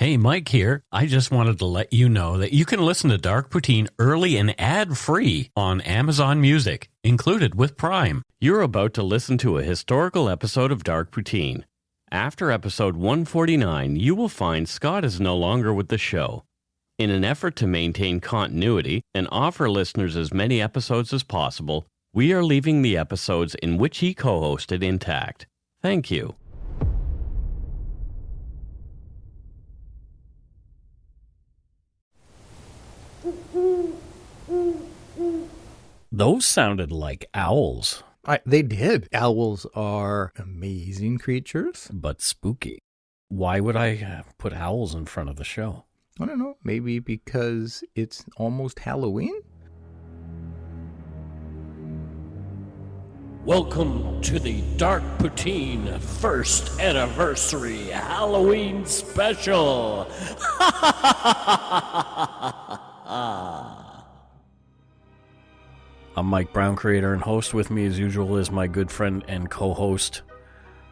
Hey, Mike here. I just wanted to let you know that you can listen to Dark Poutine early and ad-free on Amazon Music, included with Prime. You're about to listen to a historical episode of Dark Poutine. After episode 149, you will find Scott is no longer with the show. In an effort to maintain continuity and offer listeners as many episodes as possible, we are leaving the episodes in which he co-hosted intact. Thank you. Those sounded like owls. They did. Owls are amazing creatures. But spooky. Why would I put owls in front of the show? I don't know. Maybe because it's almost Halloween? Welcome to the Dark Poutine first anniversary Halloween special. I'm Mike Brown, creator and host. With me, as usual, is my good friend and co-host,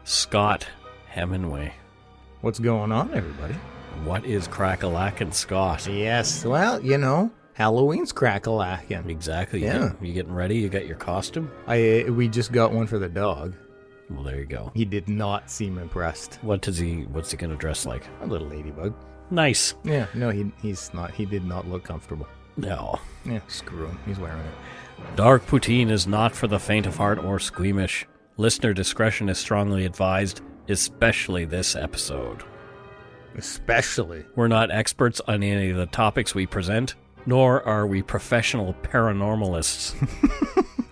Scott Hemingway. What's going on, everybody? What is crack-a-lackin', Scott? Yes, well, you know, Halloween's crack-a-lackin'. Exactly. Yeah. You getting ready? You got your costume? We just got one for the dog. Well, there you go. He did not seem impressed. What's he going to dress like? A little ladybug. Nice. Yeah, no, he's not. He did not look comfortable. No. Yeah, screw him. He's wearing it. Dark Poutine is not for the faint of heart or squeamish. Listener discretion is strongly advised, especially this episode. Especially. We're not experts on any of the topics we present, nor are we professional paranormalists.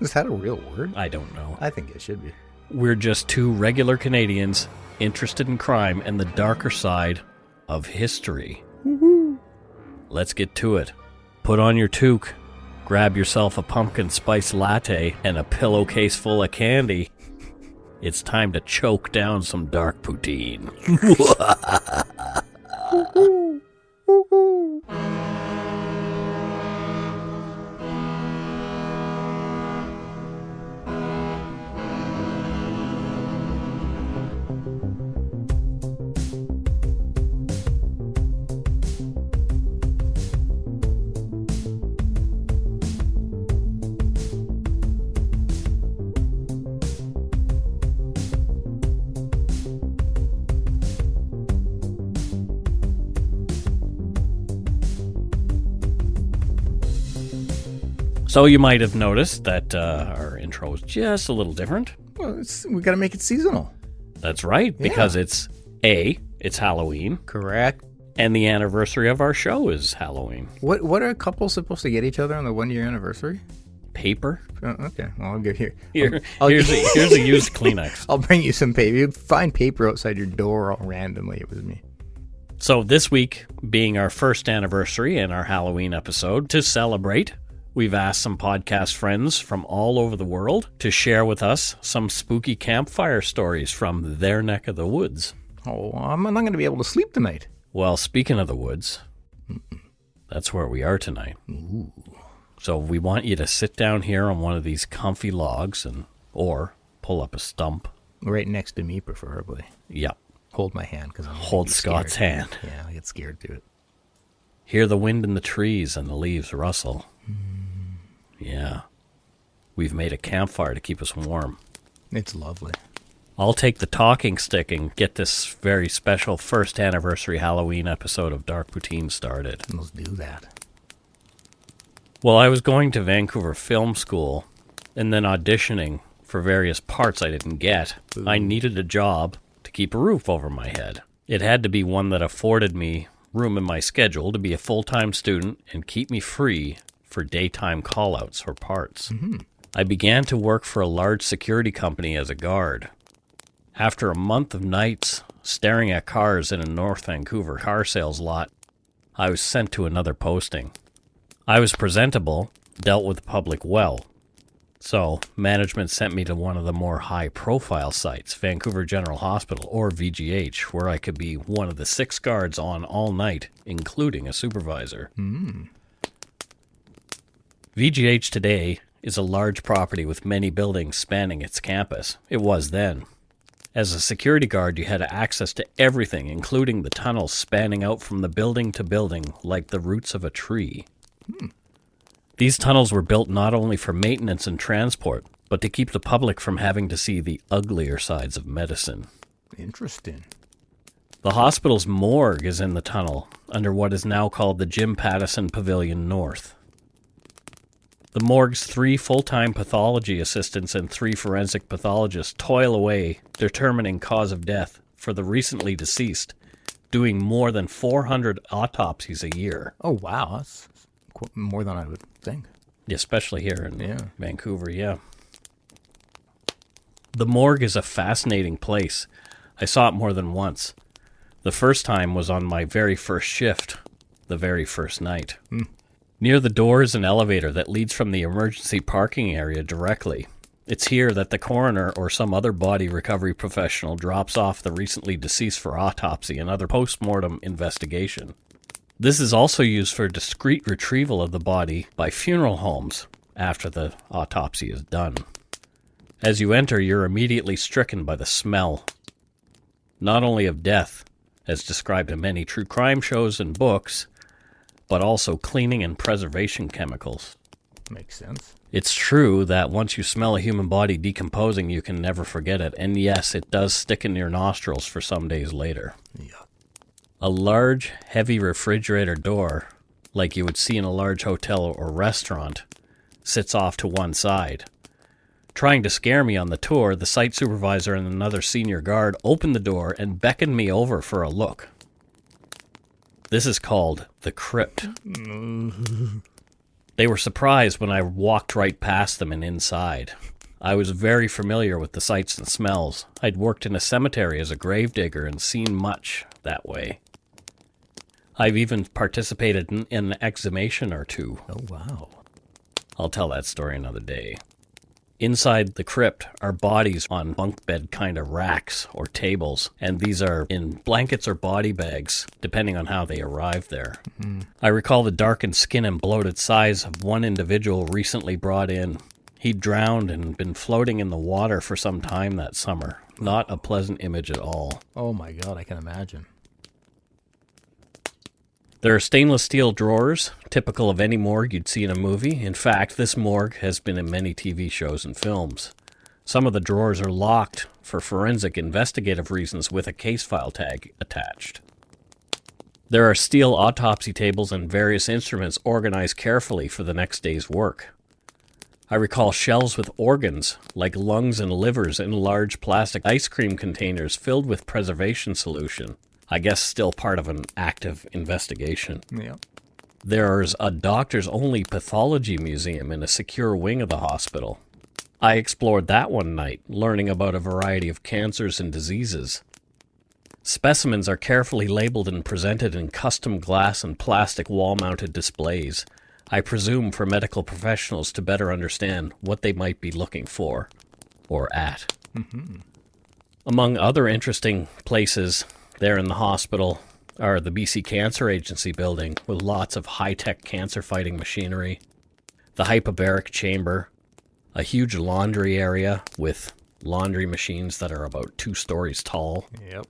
Is that a real word? I don't know. I think it should be. We're just two regular Canadians interested in crime and the darker side of history. Woohoo! Let's get to it. Put on your toque, grab yourself a pumpkin spice latte and a pillowcase full of candy. It's time to choke down some dark poutine. So you might have noticed that our intro is just a little different. Well, we got to make it seasonal. That's right, because it's Halloween, Correct. and the anniversary of our show is Halloween. What are couples supposed to get each other on the 1-year anniversary? Paper? Okay, well, I'll get here. Here's a used Kleenex. I'll bring you some paper. You'd find paper outside your door all randomly. It was me. So this week, being our first anniversary and our Halloween episode, to celebrate, we've asked some podcast friends from all over the world to share with us some spooky campfire stories from their neck of the woods. Oh, I'm not going to be able to sleep tonight. Well, speaking of the woods, that's where we are tonight. Ooh. So we want you to sit down here on one of these comfy logs or pull up a stump. Right next to me, preferably. Yep. Hold my hand, because I'm Hold Scott's hand. Yeah, I get scared to it. Hear the wind in the trees and the leaves rustle. Yeah. We've made a campfire to keep us warm. It's lovely. I'll take the talking stick and get this very special first anniversary Halloween episode of Dark Poutine started. Let's do that. Well, I was going to Vancouver Film School and then auditioning for various parts I didn't get. Ooh. I needed a job to keep a roof over my head. It had to be one that afforded me room in my schedule to be a full-time student and keep me free for daytime call-outs for parts. Mm-hmm. I began to work for a large security company as a guard. After a month of nights staring at cars in a North Vancouver car sales lot, I was sent to another posting. I was presentable, dealt with the public well. So, management sent me to one of the more high-profile sites, Vancouver General Hospital, or VGH, where I could be one of the 6 guards on all night, including a supervisor. VGH today is a large property with many buildings spanning its campus. It was then. As a security guard, you had access to everything, including the tunnels spanning out from the building to building like the roots of a tree. These tunnels were built not only for maintenance and transport, but to keep the public from having to see the uglier sides of medicine. Interesting. The hospital's morgue is in the tunnel, under what is now called the Jim Pattison Pavilion North. The morgue's 3 full-time pathology assistants and 3 forensic pathologists toil away, determining cause of death for the recently deceased, doing more than 400 autopsies a year. Oh, wow. That's more than I would think. Especially here in Vancouver, yeah. The morgue is a fascinating place. I saw it more than once. The first time was on my very first shift, the very first night. Near the door is an elevator that leads from the emergency parking area directly. It's here that the coroner or some other body recovery professional drops off the recently deceased for autopsy and other post-mortem investigation. This is also used for discreet retrieval of the body by funeral homes after the autopsy is done. As you enter, you're immediately stricken by the smell, not only of death, as described in many true crime shows and books, but also cleaning and preservation chemicals. Makes sense. It's true that once you smell a human body decomposing, you can never forget it, and yes, it does stick in your nostrils for some days later. Yeah. A large, heavy refrigerator door, like you would see in a large hotel or restaurant, sits off to one side. Trying to scare me on the tour, the site supervisor and another senior guard opened the door and beckoned me over for a look. This is called the crypt. They were surprised when I walked right past them and inside. I was very familiar with the sights and smells. I'd worked in a cemetery as a gravedigger and seen much that way. I've even participated in an exhumation or two. Oh, wow. I'll tell that story another day. Inside the crypt are bodies on bunk bed kind of racks or tables, and these are in blankets or body bags, depending on how they arrived there. I recall the darkened skin and bloated size of one individual recently brought in. He'd drowned and been floating in the water for some time that summer. Not a pleasant image at all. Oh, my God. I can imagine. There are stainless steel drawers, typical of any morgue you'd see in a movie. In fact, this morgue has been in many TV shows and films. Some of the drawers are locked for forensic investigative reasons with a case file tag attached. There are steel autopsy tables and various instruments organized carefully for the next day's work. I recall shelves with organs, like lungs and livers, in large plastic ice cream containers filled with preservation solution. I guess still part of an active investigation. Yeah. There's a doctors-only pathology museum in a secure wing of the hospital. I explored that one night, learning about a variety of cancers and diseases. Specimens are carefully labeled and presented in custom glass and plastic wall-mounted displays, I presume for medical professionals to better understand what they might be looking for, or at. Among other interesting places there in the hospital are the BC Cancer Agency building with lots of high-tech cancer-fighting machinery, the hyperbaric chamber, a huge laundry area with laundry machines that are about 2 stories tall, Yep.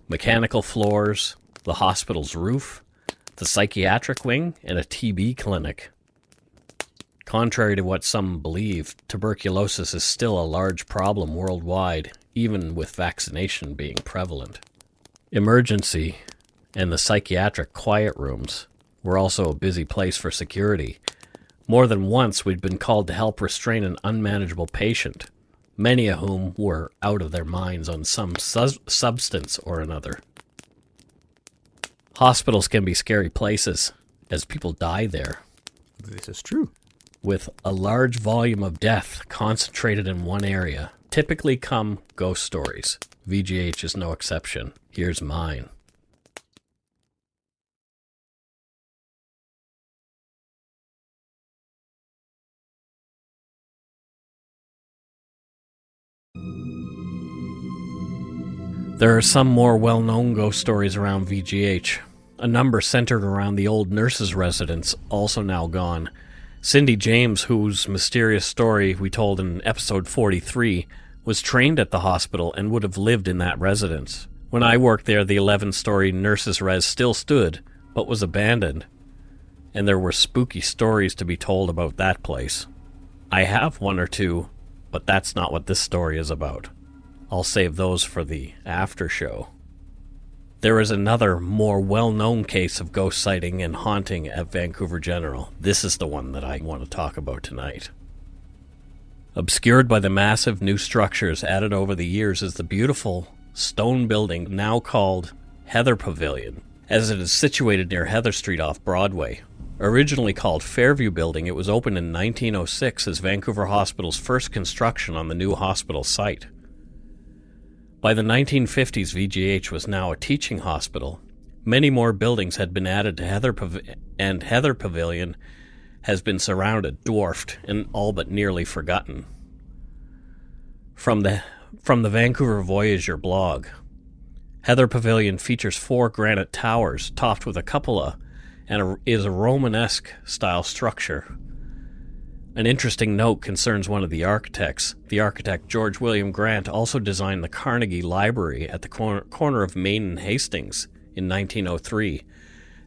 mechanical floors, the hospital's roof, the psychiatric wing, and a TB clinic. Contrary to what some believe, tuberculosis is still a large problem worldwide, even with vaccination being prevalent. Emergency and the psychiatric quiet rooms were also a busy place for security. More than once we'd been called to help restrain an unmanageable patient, many of whom were out of their minds on some substance or another. Hospitals can be scary places, as people die there, This is true. with a large volume of death concentrated in one area. Typically come ghost stories. VGH is no exception. Here's mine. There are some more well-known ghost stories around VGH. A number centered around the old nurses' residence, also now gone. Cindy James, whose mysterious story we told in episode 43, was trained at the hospital and would have lived in that residence. When I worked there, the 11-story nurses' res still stood, but was abandoned, and there were spooky stories to be told about that place. I have one or two, but that's not what this story is about. I'll save those for the after show. There is another, more well-known case of ghost sighting and haunting at Vancouver General. This is the one that I want to talk about tonight. Obscured by the massive new structures added over the years is the beautiful stone building now called Heather Pavilion, as it is situated near Heather Street off Broadway. Originally called Fairview Building, it was opened in 1906 as Vancouver Hospital's first construction on the new hospital site. By the 1950s, VGH was now a teaching hospital. Many more buildings had been added to Heather Pavilion has been surrounded, dwarfed, and all but nearly forgotten. From the Vancouver Voyager blog, Heather Pavilion features 4 granite towers topped with a cupola and is a Romanesque style structure. An interesting note concerns one of the architects. The architect George William Grant also designed the Carnegie Library at the corner of Main and Hastings in 1903,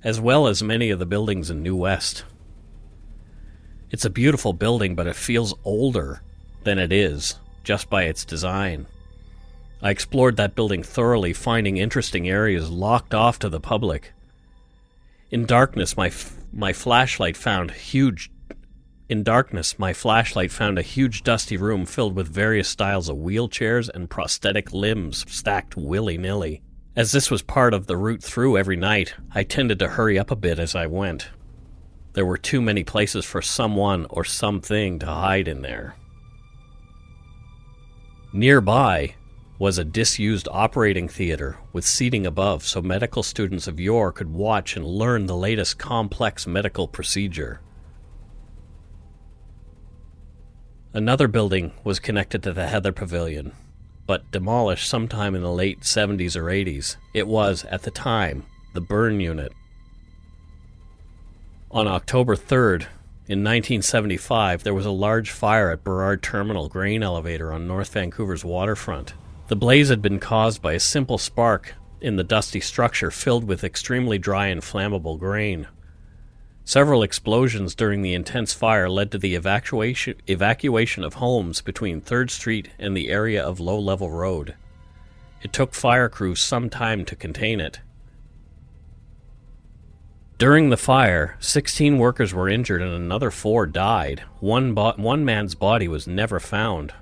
as well as many of the buildings in New West. It's a beautiful building, but it feels older than it is, just by its design. I explored that building thoroughly, finding interesting areas locked off to the public. In darkness, my flashlight found a huge dusty room filled with various styles of wheelchairs and prosthetic limbs stacked willy-nilly. As this was part of the route through every night, I tended to hurry up a bit as I went. There were too many places for someone or something to hide in there. Nearby was a disused operating theater with seating above so medical students of yore could watch and learn the latest complex medical procedure. Another building was connected to the Heather Pavilion, but demolished sometime in the late 70s or 80s. It was, at the time, the burn unit. On October 3rd, in 1975, there was a large fire at Burrard Terminal grain elevator on North Vancouver's waterfront. The blaze had been caused by a simple spark in the dusty structure filled with extremely dry and flammable grain. Several explosions during the intense fire led to the evacuation of homes between 3rd Street and the area of Low Level Road. It took fire crews some time to contain it. During the fire, 16 workers were injured and another 4 died. One man's body was never found.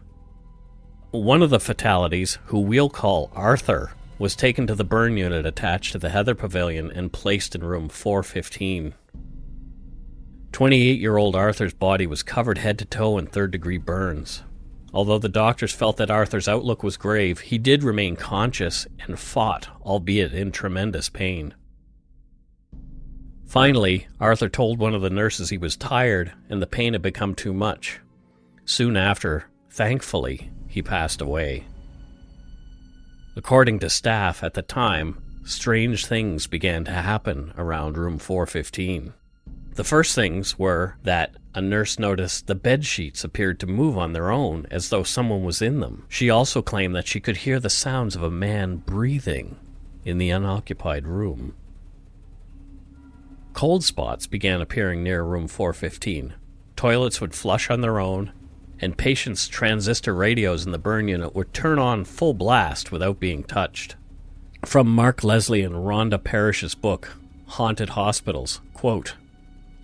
One of the fatalities, who we'll call Arthur, was taken to the burn unit attached to the Heather Pavilion and placed in room 415. 28-year-old Arthur's body was covered head to toe in third-degree burns. Although the doctors felt that Arthur's outlook was grave, he did remain conscious and fought, albeit in tremendous pain. Finally, Arthur told one of the nurses he was tired and the pain had become too much. Soon after, thankfully, he passed away. According to staff at the time, strange things began to happen around room 415. The first things were that a nurse noticed the bed sheets appeared to move on their own, as though someone was in them. She also claimed that she could hear the sounds of a man breathing in the unoccupied room. Cold spots began appearing near room 415. Toilets would flush on their own, and patients' transistor radios in the burn unit would turn on full blast without being touched. From Mark Leslie and Rhonda Parrish's book, Haunted Hospitals, quote,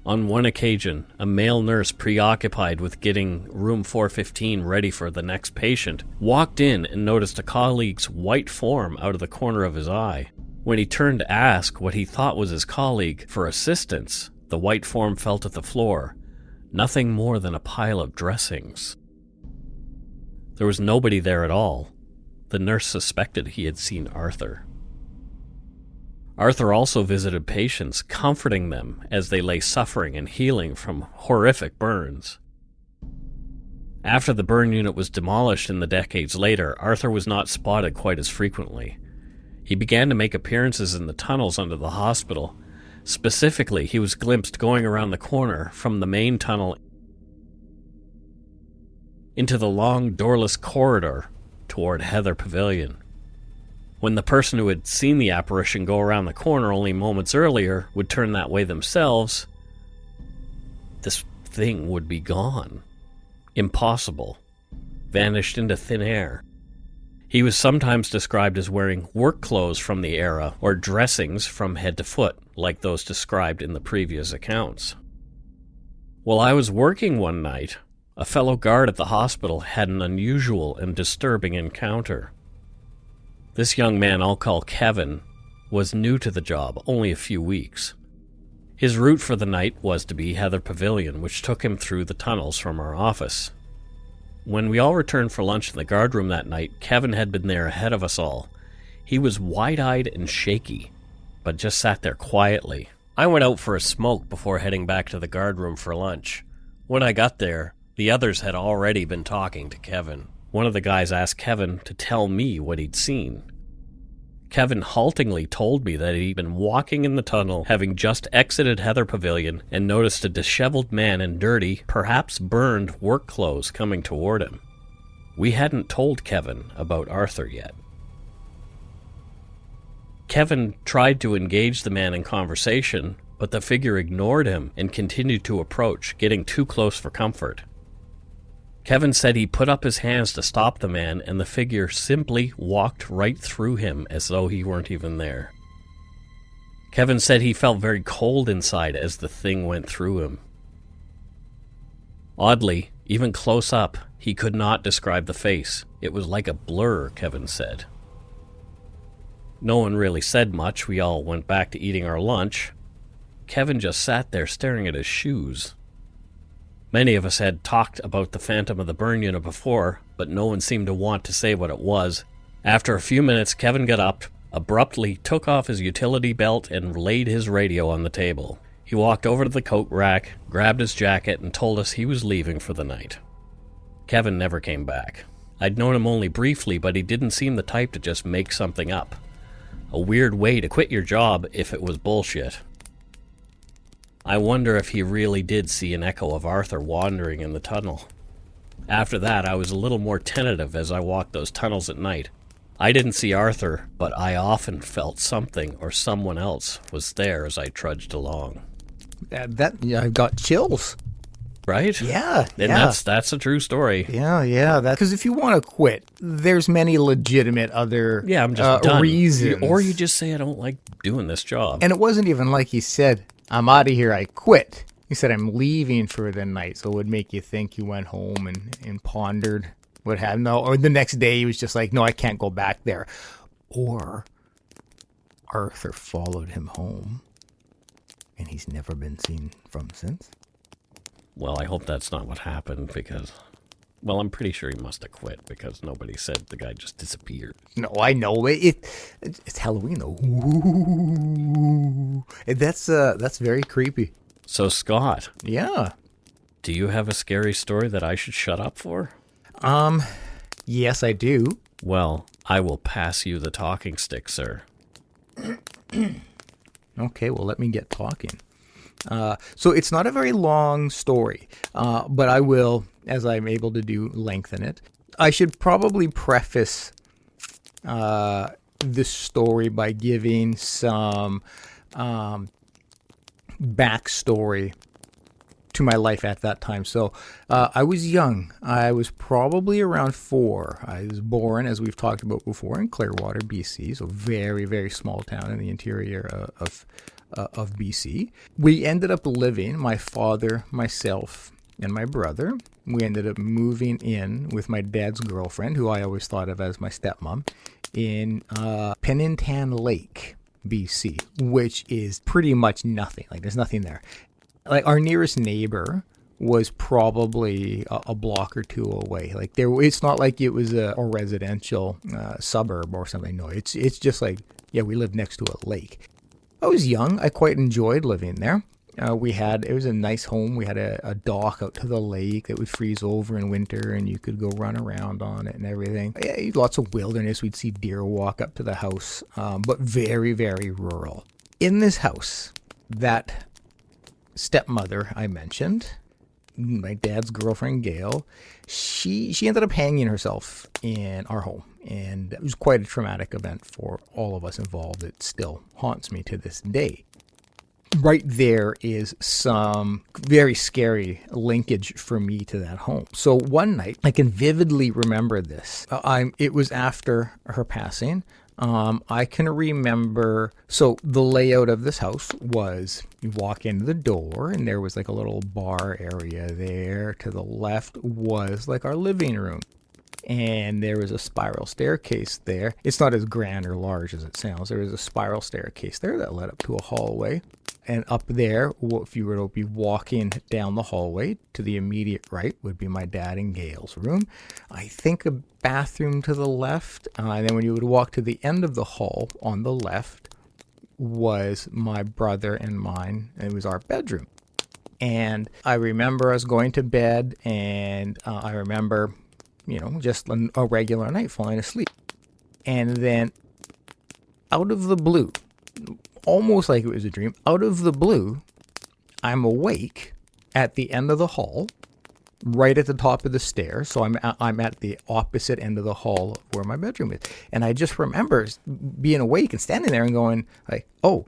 "On one occasion, a male nurse preoccupied with getting room 415 ready for the next patient walked in and noticed a colleague's white form out of the corner of his eye. When he turned to ask what he thought was his colleague for assistance, the white form fell to the floor, nothing more than a pile of dressings. There was nobody there at all. The nurse suspected he had seen Arthur. Arthur also visited patients, comforting them as they lay suffering and healing from horrific burns. After the burn unit was demolished in the decades later, Arthur was not spotted quite as frequently. He began to make appearances in the tunnels under the hospital. Specifically, he was glimpsed going around the corner from the main tunnel into the long, doorless corridor toward Heather Pavilion. When the person who had seen the apparition go around the corner only moments earlier would turn that way themselves, this thing would be gone. Impossible. Vanished into thin air. He was sometimes described as wearing work clothes from the era or dressings from head to foot, like those described in the previous accounts. While I was working one night, a fellow guard at the hospital had an unusual and disturbing encounter. This young man I'll call Kevin was new to the job, only a few weeks. His route for the night was to be Heather Pavilion, which took him through the tunnels from our office. When we all returned for lunch in the guard room that night, Kevin had been there ahead of us all. He was wide-eyed and shaky, but just sat there quietly. I went out for a smoke before heading back to the guard room for lunch. When I got there, the others had already been talking to Kevin. One of the guys asked Kevin to tell me what he'd seen. Kevin haltingly told me that he'd been walking in the tunnel, having just exited Heather Pavilion, and noticed a disheveled man in dirty, perhaps burned, work clothes coming toward him. We hadn't told Kevin about Arthur yet. Kevin tried to engage the man in conversation, but the figure ignored him and continued to approach, getting too close for comfort. Kevin said he put up his hands to stop the man, and the figure simply walked right through him as though he weren't even there. Kevin said he felt very cold inside as the thing went through him. Oddly, even close up, he could not describe the face. It was like a blur, Kevin said. No one really said much. We all went back to eating our lunch. Kevin just sat there staring at his shoes. Many of us had talked about the Phantom of the Burn Unit before, but no one seemed to want to say what it was. After a few minutes, Kevin got up, abruptly took off his utility belt, and laid his radio on the table. He walked over to the coat rack, grabbed his jacket, and told us he was leaving for the night. Kevin never came back. I'd known him only briefly, but he didn't seem the type to just make something up. A weird way to quit your job if it was bullshit. I wonder if he really did see an echo of Arthur wandering in the tunnel. After that, I was a little more tentative as I walked those tunnels at night. I didn't see Arthur, but I often felt something or someone else was there as I trudged along. I've got chills. Right? Yeah, And yeah. that's a true story. Yeah. Because if you want to quit, there's many legitimate other Yeah, I'm just done. reasons. Or you just say, I don't like doing this job. And it wasn't even like he said, I'm out of here, I quit. He said, I'm leaving for the night. So it would make you think he went home and pondered what happened. No, or the next day he was just like, no, I can't go back there. Or Arthur followed him home and he's never been seen from since. Well, I hope that's not what happened because, well, I'm pretty sure he must have quit because nobody said the guy just disappeared. No, I know it's Halloween though. Ooh. That's very creepy. So, Scott, Yeah. do you have a scary story that I should shut up for? Yes, I do. Well, I will pass you the talking stick, sir. Okay, well, let me get talking. So it's not a very long story, but I will, as I'm able to do, lengthen it. I should probably preface this story by giving some backstory to my life at that time. So I was young. I was probably around 4. I was born, as we've talked about before, in Clearwater, BC. So very, very small town in the interior of BC. We ended up living, my father, myself, and my brother. We ended up moving in with my dad's girlfriend, who I always thought of as my stepmom, in Pennintan Lake, BC, which is pretty much nothing. Like, there's nothing there. Like, our nearest neighbor was probably a block or 2 away. Like, it's not like it was a residential suburb or something. No, it's just like, yeah, we lived next to a lake. I was young. I quite enjoyed living there. It was a nice home. We had a dock out to the lake that would freeze over in winter, and you could go run around on it and everything. Yeah, lots of wilderness. We'd see deer walk up to the house, but very, very rural. In this house, that stepmother I mentioned my dad's girlfriend, Gail, she ended up hanging herself in our home. And it was quite a traumatic event for all of us involved. It still haunts me to this day. Right there is some very scary linkage for me to that home. So one night, I can vividly remember this. It was after her passing. I can remember, so the layout of this house was you walk into the door and there was like a little bar area there. To the left was like our living room. And there was a spiral staircase there. It's not as grand or large as it sounds. There was a spiral staircase there that led up to a hallway. And up there, if you were to be walking down the hallway, to the immediate right would be my dad and Gail's room. I think a bathroom to the left. And then when you would walk to the end of the hall on the left was my brother and mine. And it was our bedroom. And I remember us going to bed, and I remember, just a regular night falling asleep. And then out of the blue, almost like it was a dream, out of the blue, I'm awake at the end of the hall, right at the top of the stairs. So I'm at the opposite end of the hall where my bedroom is. And I just remember being awake and standing there and going like, oh,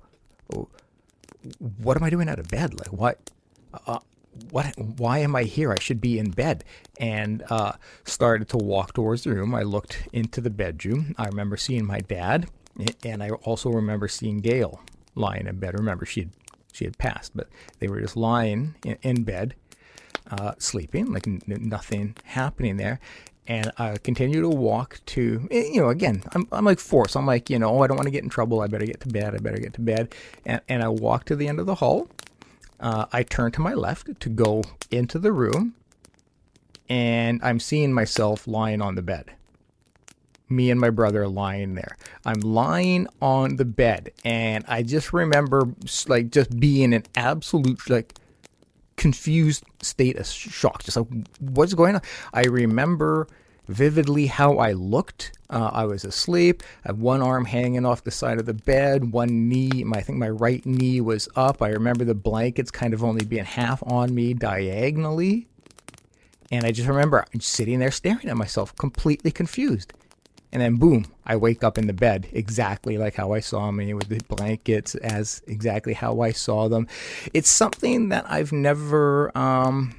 what am I doing out of bed? Like, why am I here? I should be in bed. And started to walk towards the room. I looked into the bedroom. I remember seeing my dad. And I also remember seeing Gail lying in bed. Remember, she had passed, but they were just lying in bed, sleeping, like nothing happening there. And I continue to walk to, again, I'm like 4, so I'm like, I don't want to get in trouble. I better get to bed. And I walk to the end of the hall. I turn to my left to go into the room, and I'm seeing myself lying on the bed. Me and my brother lying there. I'm lying on the bed, and I just remember like just being in absolute like confused state of shock. Just like, what's going on? I remember vividly how I looked. I was asleep. I had one arm hanging off the side of the bed, one knee, I think my right knee was up. I remember the blankets kind of only being half on me diagonally. And I just remember sitting there staring at myself, completely confused. And then boom, I wake up in the bed exactly like how I saw me, with the blankets as exactly how I saw them. It's something that I've never, I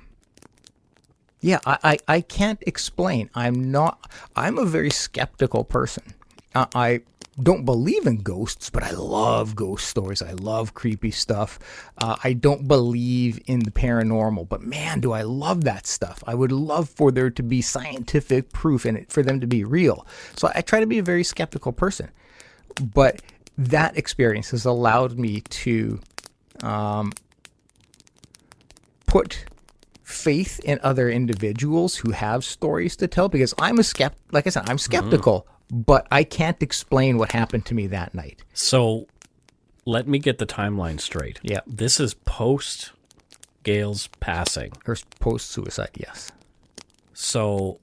can't explain. I'm a very skeptical person. I don't believe in ghosts, but I love ghost stories. I love creepy stuff. I don't believe in the paranormal, but man, do I love that stuff. I would love for there to be scientific proof in it, for them to be real. So I try to be a very skeptical person. But that experience has allowed me to put faith in other individuals who have stories to tell, because I'm like I said, I'm skeptical. But I can't explain what happened to me that night. So let me get the timeline straight. Yeah. This is post Gail's passing. Or post-suicide, yes. So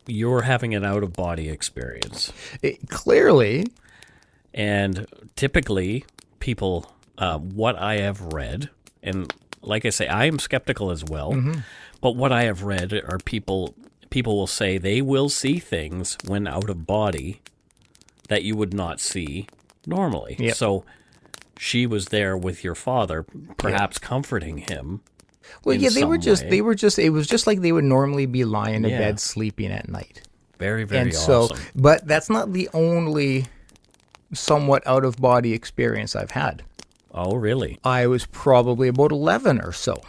you're having an out-of-body experience. Clearly. And typically, people, what I have read, and like I say, I am skeptical as well, but what I have read are people will say they will see things when out of body that you would not see normally. Yep. So she was there with your father, perhaps comforting him. Well, yeah, it was just like they would normally be lying in bed sleeping at night. Very, very and awesome. So, but that's not the only somewhat out of body experience I've had. Oh, really? I was probably about 11 or so.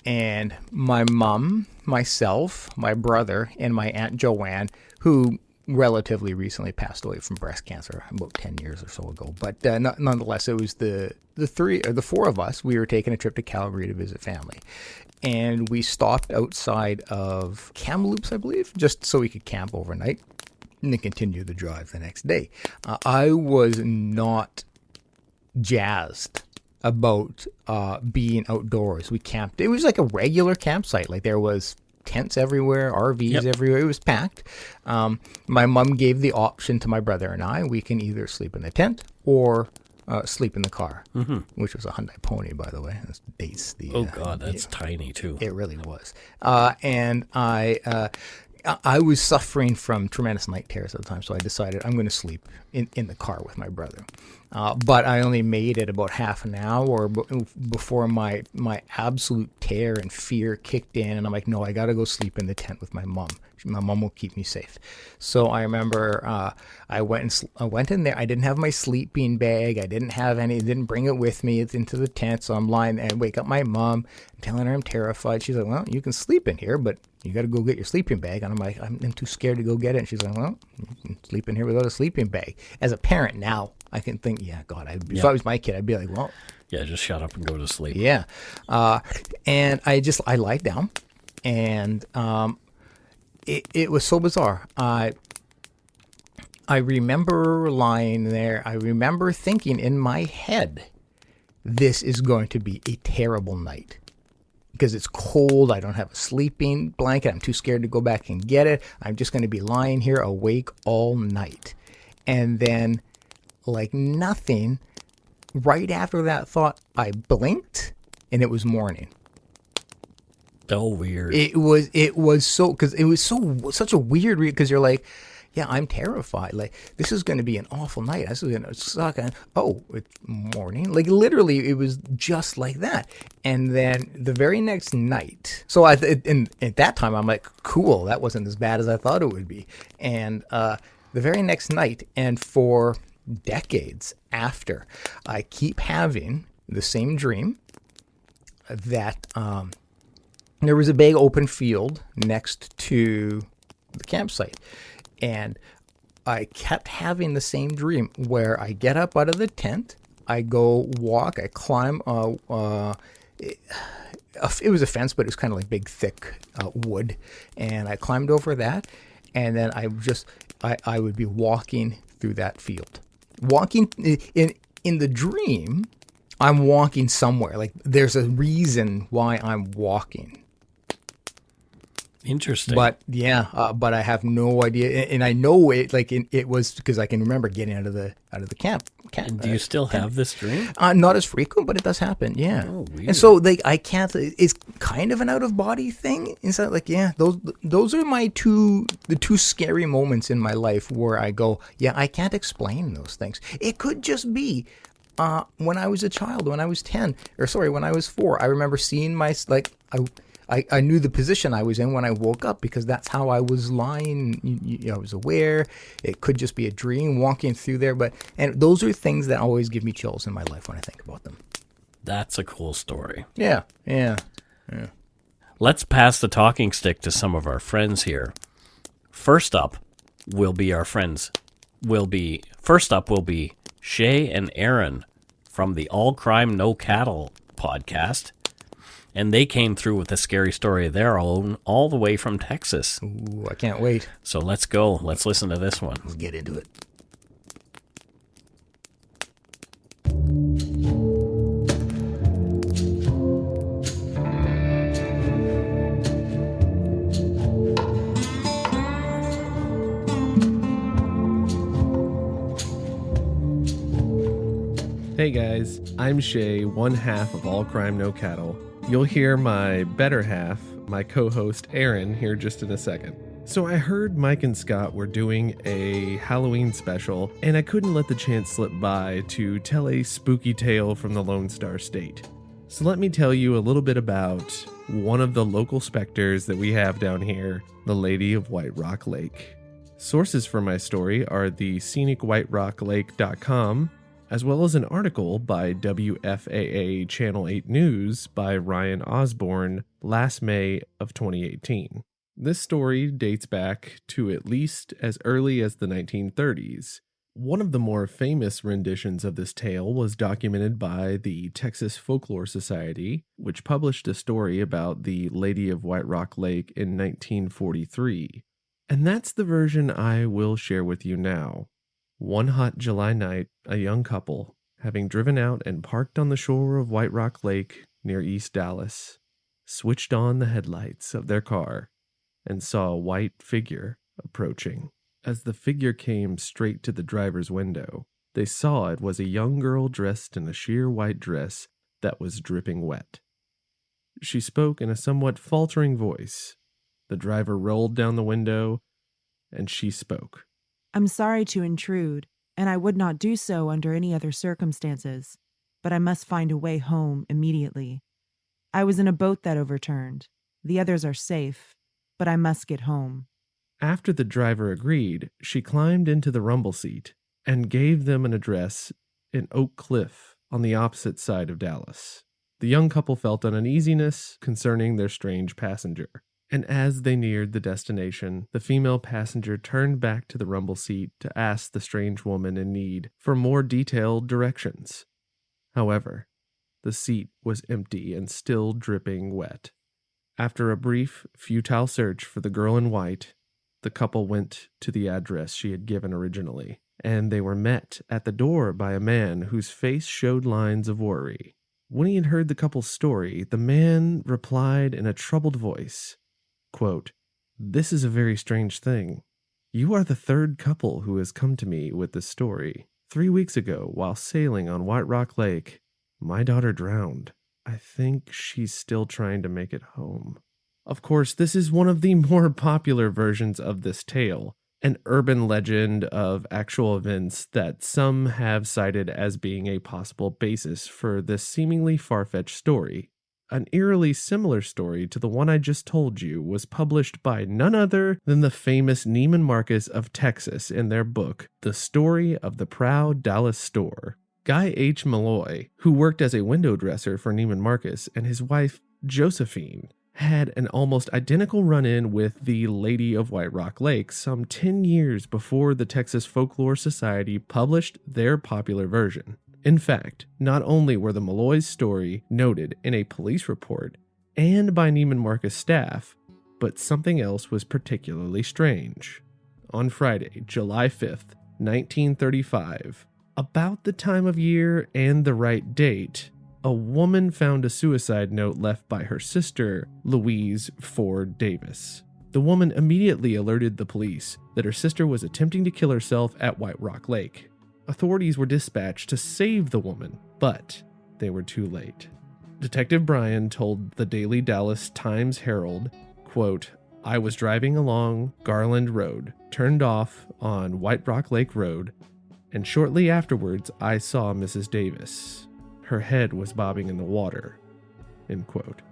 And my mom, myself, my brother, and my Aunt Joanne, who relatively recently passed away from breast cancer about 10 years or so ago. But nonetheless, it was the 4 of us. We were taking a trip to Calgary to visit family. And we stopped outside of Kamloops, I believe, just so we could camp overnight and then continue the drive the next day. I was not jazzed about being outdoors. We camped. It was like a regular campsite. Like there was tents everywhere, RVs everywhere. It was packed. My mom gave the option to my brother and I. We can either sleep in the tent or sleep in the car, which was a Hyundai Pony, by the way. That dates the. Oh God, that's tiny too. It really was. And I was suffering from tremendous night terrors at the time, so I decided I'm going to sleep in the car with my brother. But I only made it about half an hour before my absolute terror and fear kicked in, and I'm like, no, I got to go sleep in the tent with my mom. My mom will keep me safe. So I remember I went in there. I didn't have my sleeping bag. I didn't bring it with me into the tent. So I'm lying there and wake up my mom, telling her I'm terrified. She's like, well, you can sleep in here, but you got to go get your sleeping bag. And I'm like, I'm too scared to go get it. And she's like, well, you can sleep in here without a sleeping bag. As a parent now, I can think, yeah, God, if I was my kid, I'd be like, well. Yeah, just shut up and go to sleep. Yeah. And I lied down, and it was so bizarre. I remember lying there. I remember thinking in my head, this is going to be a terrible night. Because it's cold, I don't have a sleeping blanket, I'm too scared to go back and get it. I'm just going to be lying here awake all night. And then, like nothing, right after that thought, I blinked, and it was morning. Oh, weird. It was so, because it was such a weird, because you're like, yeah, I'm terrified. Like, this is going to be an awful night. This is going to suck. And, oh, it's morning. Like, literally, it was just like that. And then the very next night, so at that time, I'm like, cool, that wasn't as bad as I thought it would be. And the very next night, and for decades after, I keep having the same dream that there was a big open field next to the campsite. And I kept having the same dream where I get up out of the tent, I go walk, I climb, it was a fence, but it was kind of like big, thick wood. And I climbed over that, and then I would be walking through that field. Walking, in the dream, I'm walking somewhere. Like, there's a reason why I'm walking. Interesting. But but I have no idea, and I know it. Like it was because I can remember getting out of the camp. And do you still have this dream? Not as frequent, but it does happen. Yeah. Oh, weird. And so I can't. It's kind of an out of body thing. It's like those are the two scary moments in my life where I go, yeah, I can't explain those things. It could just be. When I was a child, when I was when I was 4, I remember seeing I knew the position I was in when I woke up because that's how I was lying. I was aware. It could just be a dream walking through there. And those are things that always give me chills in my life when I think about them. That's a cool story. Yeah. Let's pass the talking stick to some of our friends here. First up will be Shay and Aaron from the All Crime No Cattle podcast. And they came through with a scary story of their own all the way from Texas. Ooh, I can't wait. So let's go. Let's listen to this one. Let's get into it. Hey guys, I'm Shay, one half of All Crime No Cattle. You'll hear my better half, my co-host Aaron, here just in a second. So I heard Mike and Scott were doing a Halloween special, and I couldn't let the chance slip by to tell a spooky tale from the Lone Star State. So let me tell you a little bit about one of the local specters that we have down here, the Lady of White Rock Lake. Sources for my story are the scenicwhiterocklake.com, as well as an article by WFAA Channel 8 News by Ryan Osborne last May of 2018. This story dates back to at least as early as the 1930s. One of the more famous renditions of this tale was documented by the Texas Folklore Society, which published a story about the Lady of White Rock Lake in 1943. And that's the version I will share with you now. One hot July night, a young couple, having driven out and parked on the shore of White Rock Lake near East Dallas, switched on the headlights of their car and saw a white figure approaching. As the figure came straight to the driver's window, They saw it was a young girl dressed in a sheer white dress that was dripping wet. She spoke in a somewhat faltering voice. The driver rolled down the window, and she spoke. I'm sorry to intrude, and I would not do so under any other circumstances, but I must find a way home immediately. I was in a boat that overturned. The others are safe, but I must get home. After the driver agreed, she climbed into the rumble seat and gave them an address in Oak Cliff on the opposite side of Dallas. The young couple felt an uneasiness concerning their strange passenger, and as they neared the destination, the female passenger turned back to the rumble seat to ask the strange woman in need for more detailed directions. However, the seat was empty and still dripping wet. After a brief, futile search for the girl in white, the couple went to the address she had given originally, and they were met at the door by a man whose face showed lines of worry. When he had heard the couple's story, the man replied in a troubled voice, quote, "This is a very strange thing. You are the third couple who has come to me with this story. 3 weeks ago, while sailing on White Rock Lake, my daughter drowned. I think she's still trying to make it home." Of course, this is one of the more popular versions of this tale, an urban legend of actual events that some have cited as being a possible basis for this seemingly far-fetched story. An eerily similar story to the one I just told you was published by none other than the famous Neiman Marcus of Texas in their book, The Story of the Proud Dallas Store. Guy H. Malloy, who worked as a window dresser for Neiman Marcus, and his wife, Josephine, had an almost identical run-in with the Lady of White Rock Lake some 10 years before the Texas Folklore Society published their popular version. In fact, not only were the Malloy's story noted in a police report and by Neiman Marcus staff, but something else was particularly strange. On Friday, July 5th, 1935, about the time of year and the right date, a woman found a suicide note left by her sister, Louise Ford Davis. The woman immediately alerted the police that her sister was attempting to kill herself at White Rock Lake. Authorities were dispatched to save the woman, but they were too late. Detective Bryan told the Daily Dallas Times-Herald, quote, "I was driving along Garland Road, turned off on White Rock Lake Road, and shortly afterwards I saw Mrs. Davis. Her head was bobbing in the water." End quote.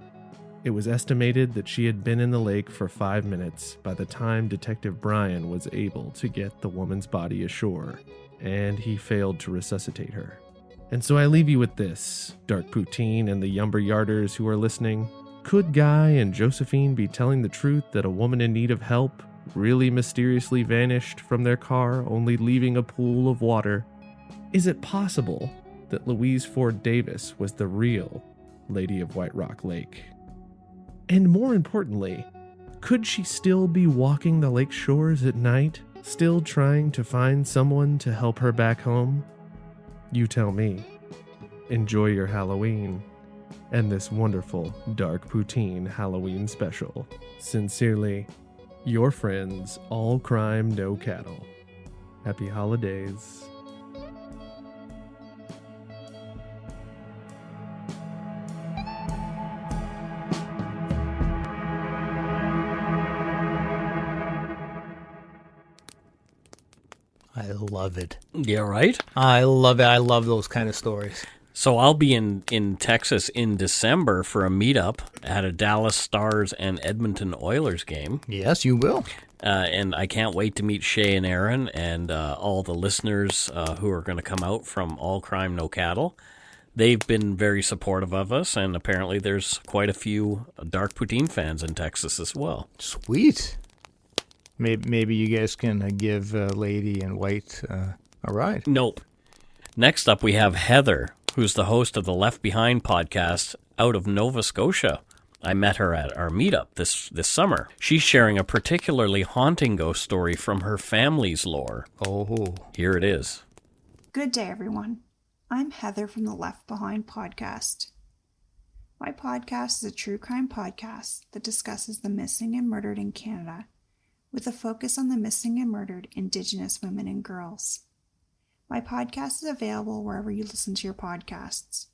It was estimated that she had been in the lake for 5 minutes by the time Detective Bryan was able to get the woman's body ashore, and he failed to resuscitate her. And so I leave you with this, Dark Poutine and the Yumber Yarders who are listening. Could Guy and Josephine be telling the truth that a woman in need of help really mysteriously vanished from their car, only leaving a pool of water? Is it possible that Louise Ford Davis was the real Lady of White Rock Lake? And more importantly, could she still be walking the lake shores at night, still trying to find someone to help her back home? You tell me. Enjoy your Halloween and this wonderful Dark Poutine Halloween special. Sincerely, your friends, All Crime No Cattle. Happy holidays. I love it. Yeah, right? I love it. I love those kind of stories. So I'll be in Texas in December for a meetup at a Dallas Stars and Edmonton Oilers game. Yes, you will. And I can't wait to meet Shay and Aaron and all the listeners who are going to come out from All Crime No Cattle. They've been very supportive of us, and apparently there's quite a few Dark Poutine fans in Texas as well. Sweet. Maybe you guys can give Lady in White a ride. Nope. Next up, we have Heather, who's the host of the Left Behind podcast out of Nova Scotia. I met her at our meetup this summer. She's sharing a particularly haunting ghost story from her family's lore. Oh. Here it is. Good day, everyone. I'm Heather from the Left Behind podcast. My podcast is a true crime podcast that discusses the missing and murdered in Canada, with a focus on the missing and murdered Indigenous women and girls. My podcast is available wherever you listen to your podcasts.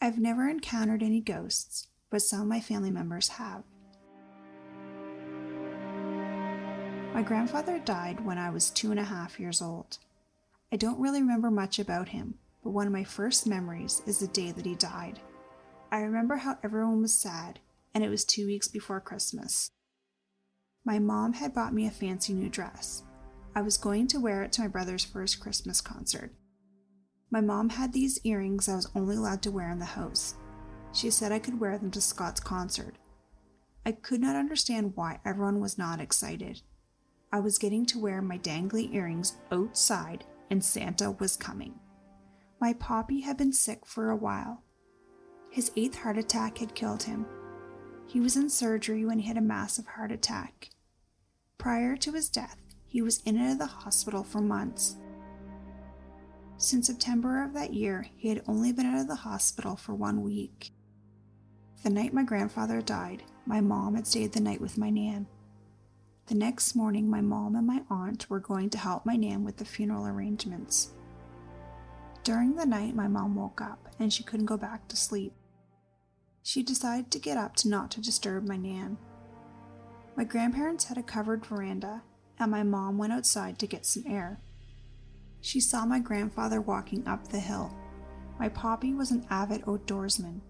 I've never encountered any ghosts, but some of my family members have. My grandfather died when I was 2.5 years old. I don't really remember much about him, but one of my first memories is the day that he died. I remember how everyone was sad, and it was 2 weeks before Christmas. My mom had bought me a fancy new dress. I was going to wear it to my brother's first Christmas concert. My mom had these earrings I was only allowed to wear in the house. She said I could wear them to Scott's concert. I could not understand why everyone was not excited. I was getting to wear my dangly earrings outside, and Santa was coming. My poppy had been sick for a while. His 8th heart attack had killed him. He was in surgery when he had a massive heart attack. Prior to his death, he was in and out of the hospital for months. Since September of that year, he had only been out of the hospital for 1 week. The night my grandfather died, my mom had stayed the night with my nan. The next morning, my mom and my aunt were going to help my nan with the funeral arrangements. During the night, my mom woke up and she couldn't go back to sleep. She decided to get up not to disturb my nan. My grandparents had a covered veranda, and my mom went outside to get some air. She saw my grandfather walking up the hill. My poppy was an avid outdoorsman.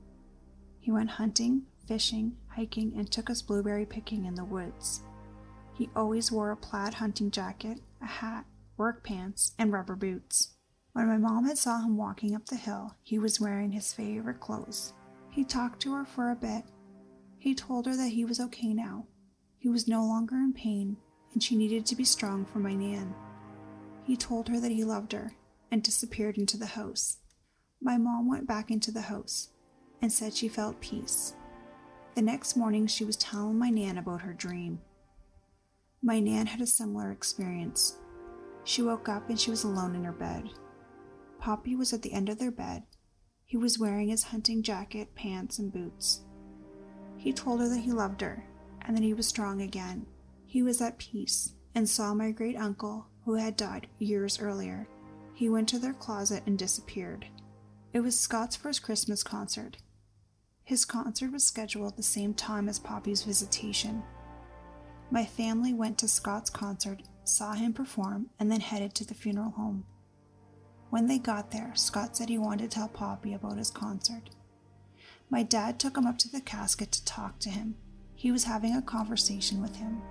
He went hunting, fishing, hiking, and took us blueberry picking in the woods. He always wore a plaid hunting jacket, a hat, work pants, and rubber boots. When my mom had saw him walking up the hill, he was wearing his favorite clothes. He talked to her for a bit. He told her that he was okay now. He was no longer in pain, and she needed to be strong for my nan. He told her that he loved her, and disappeared into the house. My mom went back into the house, and said she felt peace. The next morning, she was telling my nan about her dream. My nan had a similar experience. She woke up and she was alone in her bed. Poppy was at the end of their bed. He was wearing his hunting jacket, pants, and boots. He told her that he loved her, and that he was strong again. He was at peace, and saw my great uncle, who had died years earlier. He went to their closet and disappeared. It was Scott's first Christmas concert. His concert was scheduled at the same time as Poppy's visitation. My family went to Scott's concert, saw him perform, and then headed to the funeral home. When they got there, Scott said he wanted to tell Poppy about his concert. My dad took him up to the casket to talk to him. He was having a conversation with him.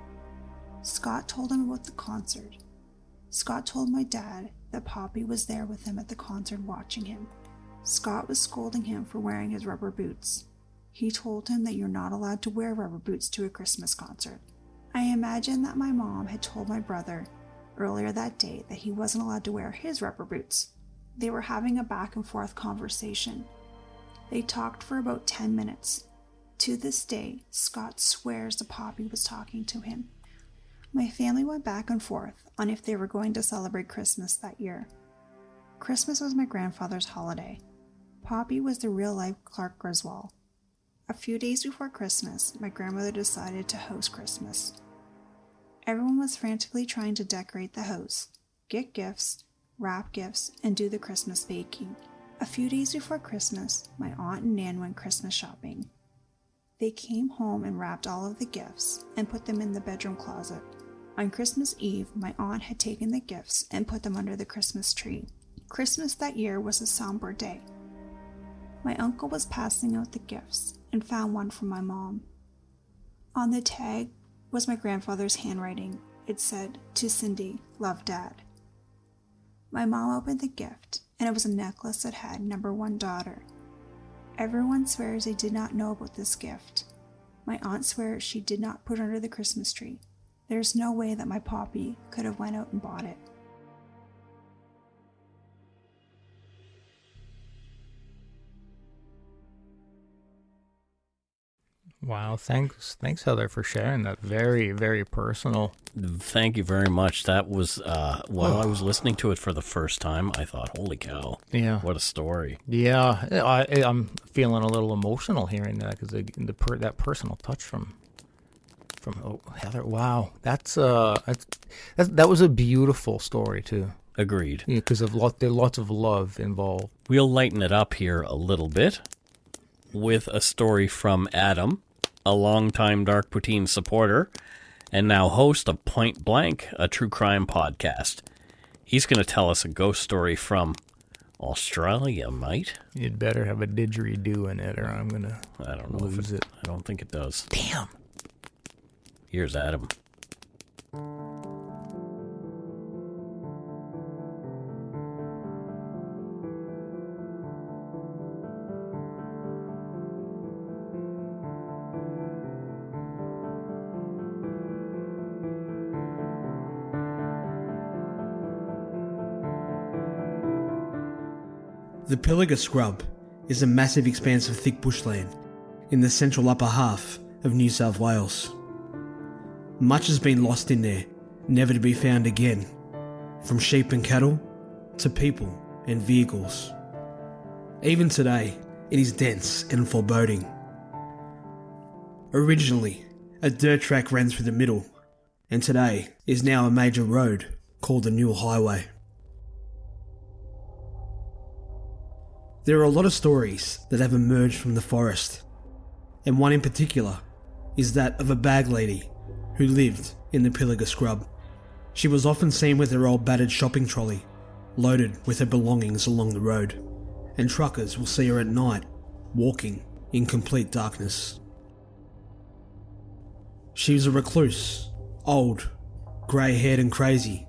Scott told him about the concert. Scott told my dad that Poppy was there with him at the concert watching him. Scott was scolding him for wearing his rubber boots. He told him that you're not allowed to wear rubber boots to a Christmas concert. I imagine that my mom had told my brother earlier that day that he wasn't allowed to wear his rubber boots. They were having a back and forth conversation. They talked for about 10 minutes. To this day, Scott swears that Poppy was talking to him. My family went back and forth on if they were going to celebrate Christmas that year. Christmas was my grandfather's holiday. Poppy was the real-life Clark Griswold. A few days before Christmas, my grandmother decided to host Christmas. Everyone was frantically trying to decorate the house, get gifts, wrap gifts, and do the Christmas baking. A few days before Christmas, my aunt and nan went Christmas shopping. They came home and wrapped all of the gifts and put them in the bedroom closet. On Christmas Eve, my aunt had taken the gifts and put them under the Christmas tree. Christmas that year was a somber day. My uncle was passing out the gifts and found one from my mom. On the tag was my grandfather's handwriting. It said, "To Cindy, love Dad." My mom opened the gift, and it was a necklace that had number 1 daughter. Everyone swears they did not know about this gift. My aunt swears she did not put it under the Christmas tree. There's no way that my Poppy could have went out and bought it. Wow, thanks Heather for sharing that. Very, very personal. Thank you very much. That was, while I was listening to it for the first time, I thought, holy cow, Yeah. what a story. Yeah, I'm feeling a little emotional hearing that because that personal touch from Heather. Wow, that was a beautiful story too. Agreed. Because there's lots of love involved. We'll lighten it up here a little bit with a story from Adam, a longtime Dark Poutine supporter, and now host of Point Blank, a true crime podcast. He's going to tell us a ghost story from Australia, mate. You'd better have a didgeridoo in it, or I'm going to lose it. I don't think it does. Damn. Here's Adam. The Pilliga Scrub is a massive expanse of thick bushland in the central upper half of New South Wales. Much has been lost in there, never to be found again, from sheep and cattle to people and vehicles. Even today, it is dense and foreboding. Originally, a dirt track ran through the middle, and today is now a major road called the Newell Highway. There are a lot of stories that have emerged from the forest, and one in particular is that of a bag lady who lived in the Pilliga Scrub. She was often seen with her old battered shopping trolley, loaded with her belongings along the road, and truckers will see her at night, walking in complete darkness. She was a recluse, old, grey-haired and crazy,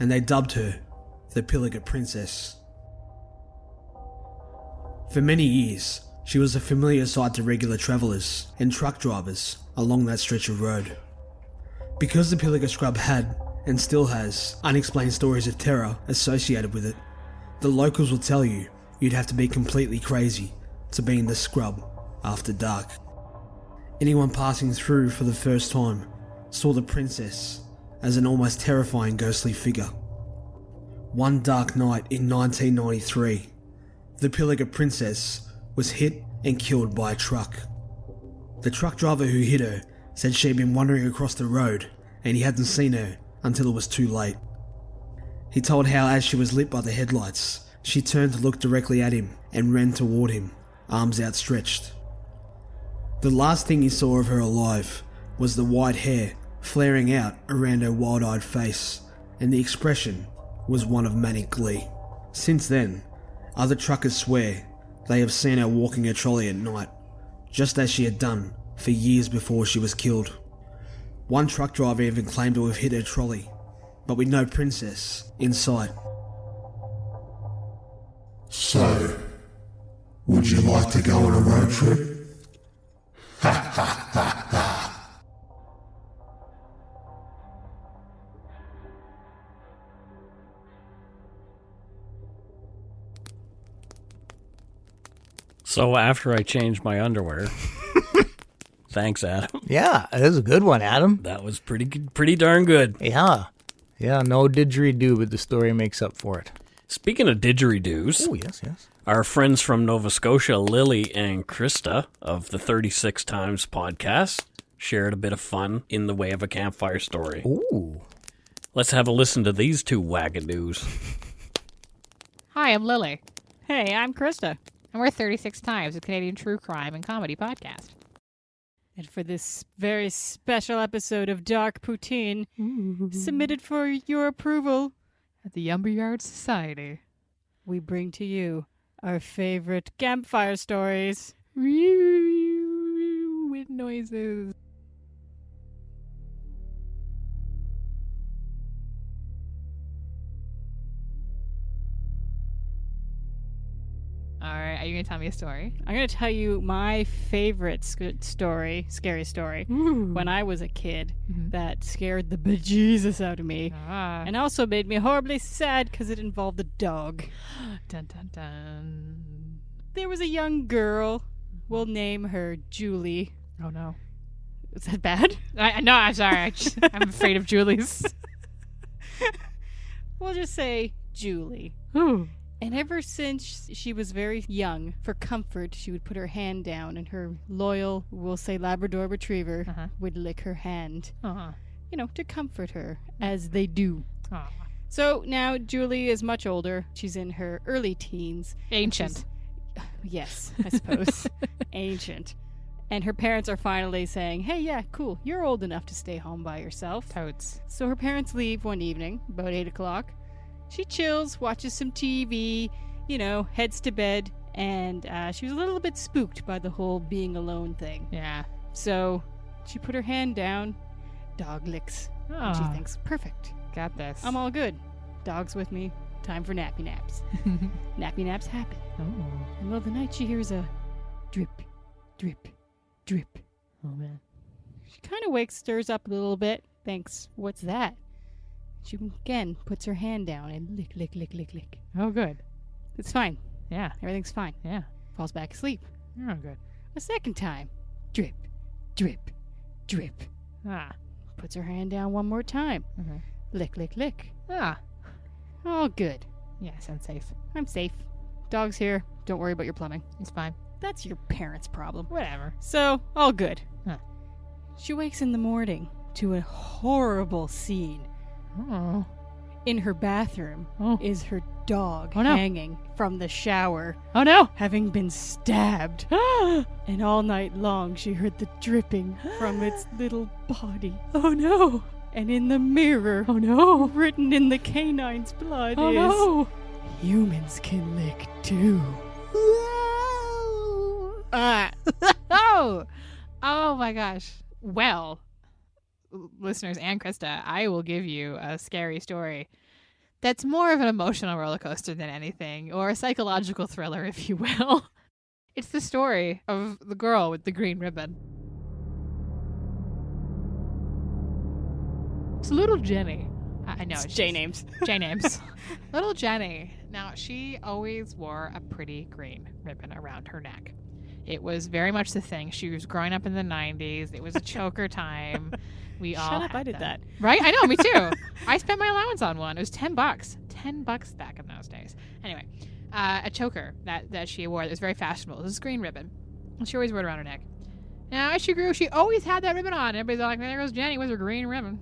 and they dubbed her the Pilliga Princess. For many years, she was a familiar sight to regular travellers and truck drivers along that stretch of road. Because the Pilliga Scrub had, and still has, unexplained stories of terror associated with it, the locals will tell you you'd have to be completely crazy to be in the scrub after dark. Anyone passing through for the first time saw the princess as an almost terrifying ghostly figure. One dark night in 1993, the Pilliga Princess was hit and killed by a truck. The truck driver who hit her said she had been wandering across the road and he hadn't seen her until it was too late. He told how as she was lit by the headlights, she turned to look directly at him and ran toward him, arms outstretched. The last thing he saw of her alive was the white hair flaring out around her wild-eyed face, and the expression was one of manic glee. Since then, other truckers swear they have seen her walking a trolley at night, just as she had done for years before she was killed. One truck driver even claimed to have hit her trolley, but with no princess in sight. So, would you like to go on a road trip? Ha ha ha ha. So after I changed my underwear, thanks, Adam. Yeah, that was a good one, Adam. That was pretty darn good. Yeah. Yeah, no didgeridoo, but the story makes up for it. Speaking of didgeridoos, Oh, yes. our friends from Nova Scotia, Lily and Krista of the 36 Times podcast, shared a bit of fun in the way of a campfire story. Ooh. Let's have a listen to these two wagadoos. Hi, I'm Lily. Hey, I'm Krista. And we're 36 Times, a Canadian true crime and comedy podcast. And for this very special episode of Dark Poutine, submitted for your approval at the Lumberyard Society, we bring to you our favorite campfire stories. Wind noises. All right, are you going to tell me a story? I'm going to tell you my favorite scary story, when I was a kid that scared the bejesus out of me. And also made me horribly sad because it involved a dog. Dun, dun, dun. There was a young girl. We'll name her Julie. Oh, no. Is that bad? No, I'm sorry. I'm afraid of Julies. We'll just say Julie. And ever since she was very young, for comfort, she would put her hand down and her loyal, we'll say Labrador Retriever, would lick her hand. You know, to comfort her, as they do. So now Julie is much older. She's in her early teens. Ancient. Yes, I suppose. Ancient. And her parents are finally saying, hey, yeah, cool, you're old enough to stay home by yourself. Totes. So her parents leave one evening, about 8 o'clock. She chills, watches some TV, heads to bed, and she was a little bit spooked by the whole being alone thing. Yeah. So she put her hand down, dog licks. Oh. And she thinks, perfect. Got this. I'm all good. Dog's with me. Time for nappy naps. Nappy naps happen. Oh. In the middle of the night, she hears a drip, drip, drip. Oh, man. She kind of wakes, stirs up a little bit, thinks, what's that? She again puts her hand down and lick, lick, lick, lick, lick. Oh, good. It's fine. Yeah. Everything's fine. Yeah. Falls back asleep. Oh, good. A second time. Drip, drip, drip. Ah. Puts her hand down one more time. Mm-hmm. Lick, lick, lick. Ah. All good. Yeah, sounds safe. I'm safe. Dog's here. Don't worry about your plumbing. It's fine. That's your parents' problem. Whatever. So, all good. Huh. She wakes in the morning to a horrible scene. Oh. In her bathroom is her dog hanging from the shower. Oh, no. Having been stabbed. And all night long she heard the dripping from its little body. Oh, no. And in the mirror, oh no, written in the canine's blood oh is, no, humans can lick too. Oh my gosh. Well, listeners and Krista, I will give you a scary story that's more of an emotional roller coaster than anything, or a psychological thriller, if you will. It's the story of the girl with the green ribbon. It's little Jenny. I know. It's J names. J names. Little Jenny. Now, she always wore a pretty green ribbon around her neck. It was very much the thing. She was growing up in the 90s. It was a choker time. We all Shut up, had I did them. that. Right? I know, me too. I spent my allowance on one. It was $10. $10 back in those days. Anyway, a choker that she wore that was very fashionable. It was a green ribbon. She always wore it around her neck. Now, as she grew, she always had that ribbon on. Everybody's like, there goes Jenny with her green ribbon.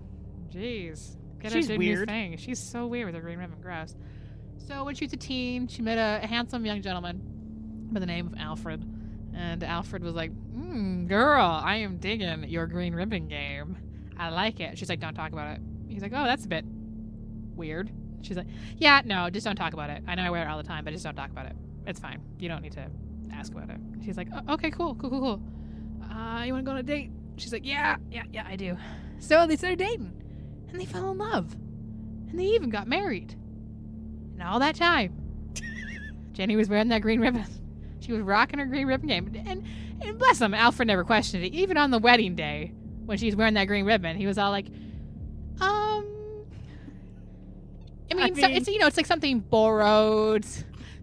Jeez. She's weird. Thing. She's so weird with her green ribbon. Gross. So when she was a teen, she met a handsome young gentleman by the name of Alfred. And Alfred was like, girl, I am digging your green ribbon game. I like it. She's like, don't talk about it. He's like, oh, that's a bit weird. She's like, yeah, no, just don't talk about it. I know I wear it all the time, but just don't talk about it. It's fine. You don't need to ask about it. She's like, oh, okay, cool. You want to go on a date? She's like, yeah, I do. So they started dating. And they fell in love. And they even got married. And all that time, Jenny was wearing that green ribbon. She was rocking her green ribbon game. And bless him, Alfred never questioned it. Even on the wedding day, when she was wearing that green ribbon, he was all like, I mean, so it's like something borrowed,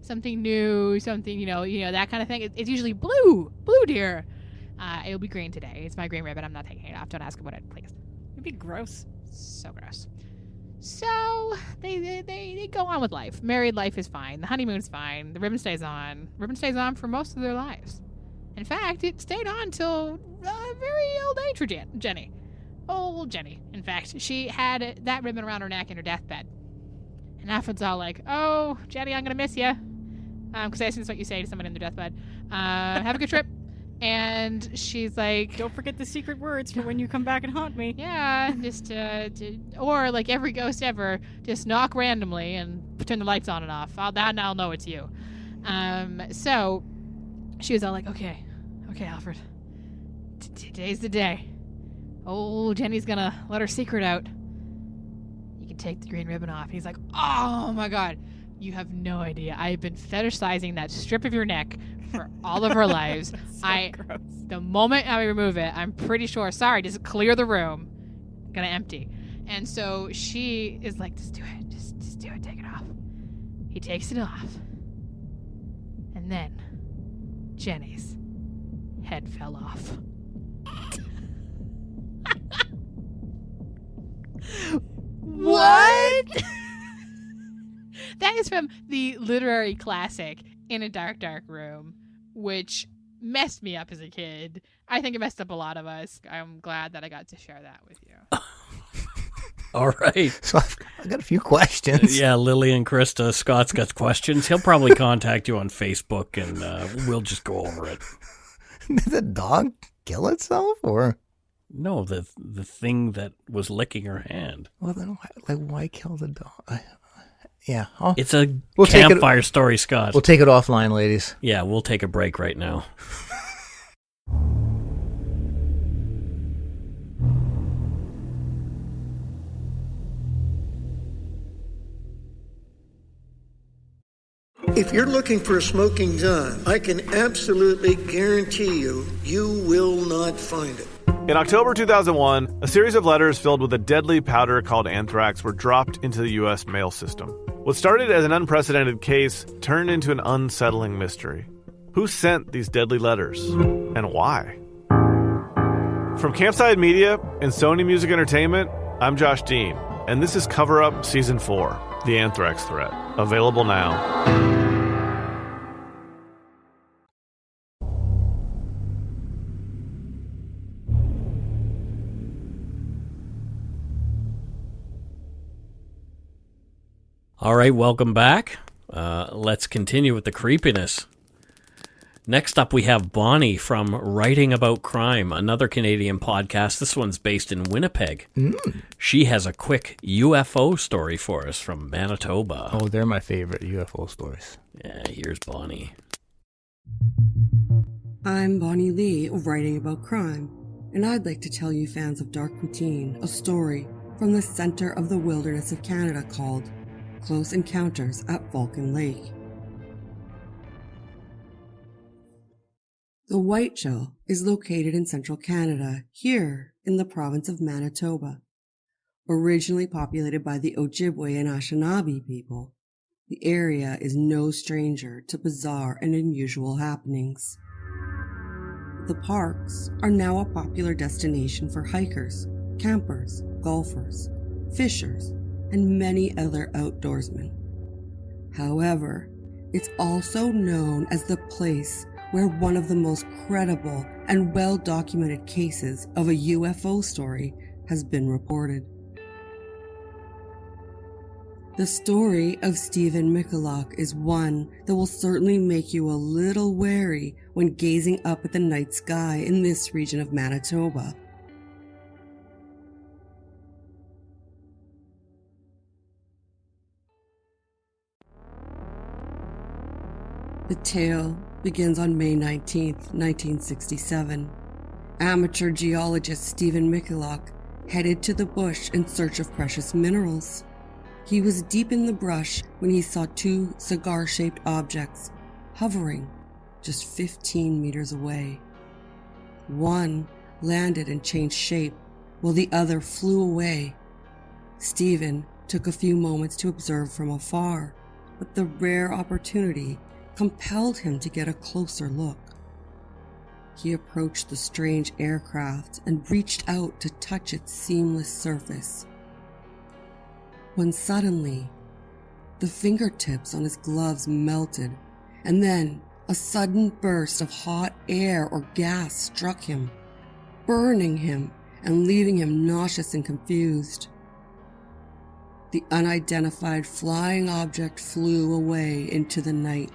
something new, something, that kind of thing. It's usually blue, dear. It'll be green today. It's my green ribbon. I'm not taking it off. Don't ask about it, please. It'd be gross. So gross. So they go on with life. Married life is fine. The honeymoon's fine. The ribbon stays on. Ribbon stays on for most of their lives. In fact, it stayed on till a very old age for Jenny. Old Jenny. In fact, she had that ribbon around her neck in her deathbed. And Alfred's all like, oh, Jenny, I'm going to miss you. Because I assume that's what you say to someone in their deathbed. Have a good trip. And she's like, don't forget the secret words for when you come back and haunt me. Yeah, just or like every ghost ever, just knock randomly and turn the lights on and off. I'll know it's you. So she was all like, okay, Alfred, today's the day. Oh, Jenny's gonna let her secret out. You can take the green ribbon off. He's like, oh my God, you have no idea. I've been fetishizing that strip of your neck for all of our lives. Gross. The moment I remove it, I'm pretty sure, sorry, just clear the room. Gonna empty. And so she is like, just do it. Just do it. Take it off. He takes it off. And then Jenny's head fell off. What? That is from the literary classic In a Dark, Dark Room, which messed me up as a kid. I think it messed up a lot of us. I'm glad that I got to share that with you. All right. So I've got a few questions. Yeah, Lily and Krista, Scott's got questions. He'll probably contact you on Facebook, and we'll just go over it. Did the dog kill itself, or? No, the thing that was licking her hand. Well, then why kill the dog? Yeah. It's a campfire story, Scott. We'll take it offline, ladies. Yeah, we'll take a break right now. If you're looking for a smoking gun, I can absolutely guarantee you will not find it. In October 2001, a series of letters filled with a deadly powder called anthrax were dropped into the U.S. mail system. What started as an unprecedented case turned into an unsettling mystery. Who sent these deadly letters, and why? From Campside Media and Sony Music Entertainment, I'm Josh Dean, and this is Cover Up Season 4, The Anthrax Threat, available now. All right, welcome back. Let's continue with the creepiness. Next up, we have Bonnie from Writing About Crime, another Canadian podcast. This one's based in Winnipeg. She has a quick UFO story for us from Manitoba. Oh, they're my favorite UFO stories. Yeah, here's Bonnie. I'm Bonnie Lee of Writing About Crime, and I'd like to tell you fans of Dark Poutine a story from the center of the wilderness of Canada called Close Encounters at Vulcan Lake. The Whiteshell is located in central Canada, here in the province of Manitoba. Originally populated by the Ojibwe and Anishinaabe people, the area is no stranger to bizarre and unusual happenings. The parks are now a popular destination for hikers, campers, golfers, fishers, and many other outdoorsmen. However, it's also known as the place where one of the most credible and well-documented cases of a UFO story has been reported. The story of Stephen Michalak is one that will certainly make you a little wary when gazing up at the night sky in this region of Manitoba. The tale begins on May 19, 1967. Amateur geologist Stephen Michalak headed to the bush in search of precious minerals. He was deep in the brush when he saw two cigar-shaped objects hovering just 15 meters away. One landed and changed shape, while the other flew away. Stephen took a few moments to observe from afar, but the rare opportunity compelled him to get a closer look. He approached the strange aircraft and reached out to touch its seamless surface, when suddenly the fingertips on his gloves melted, and then a sudden burst of hot air or gas struck him, burning him and leaving him nauseous and confused. The unidentified flying object flew away into the night.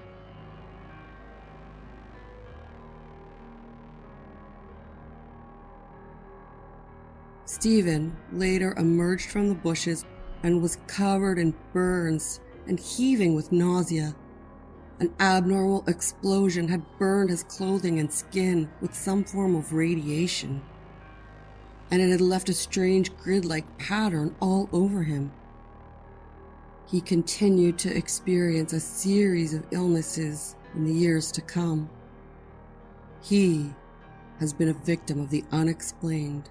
Stephen later emerged from the bushes and was covered in burns and heaving with nausea. An abnormal explosion had burned his clothing and skin with some form of radiation, and it had left a strange grid-like pattern all over him. He continued to experience a series of illnesses in the years to come. He has been a victim of the unexplained.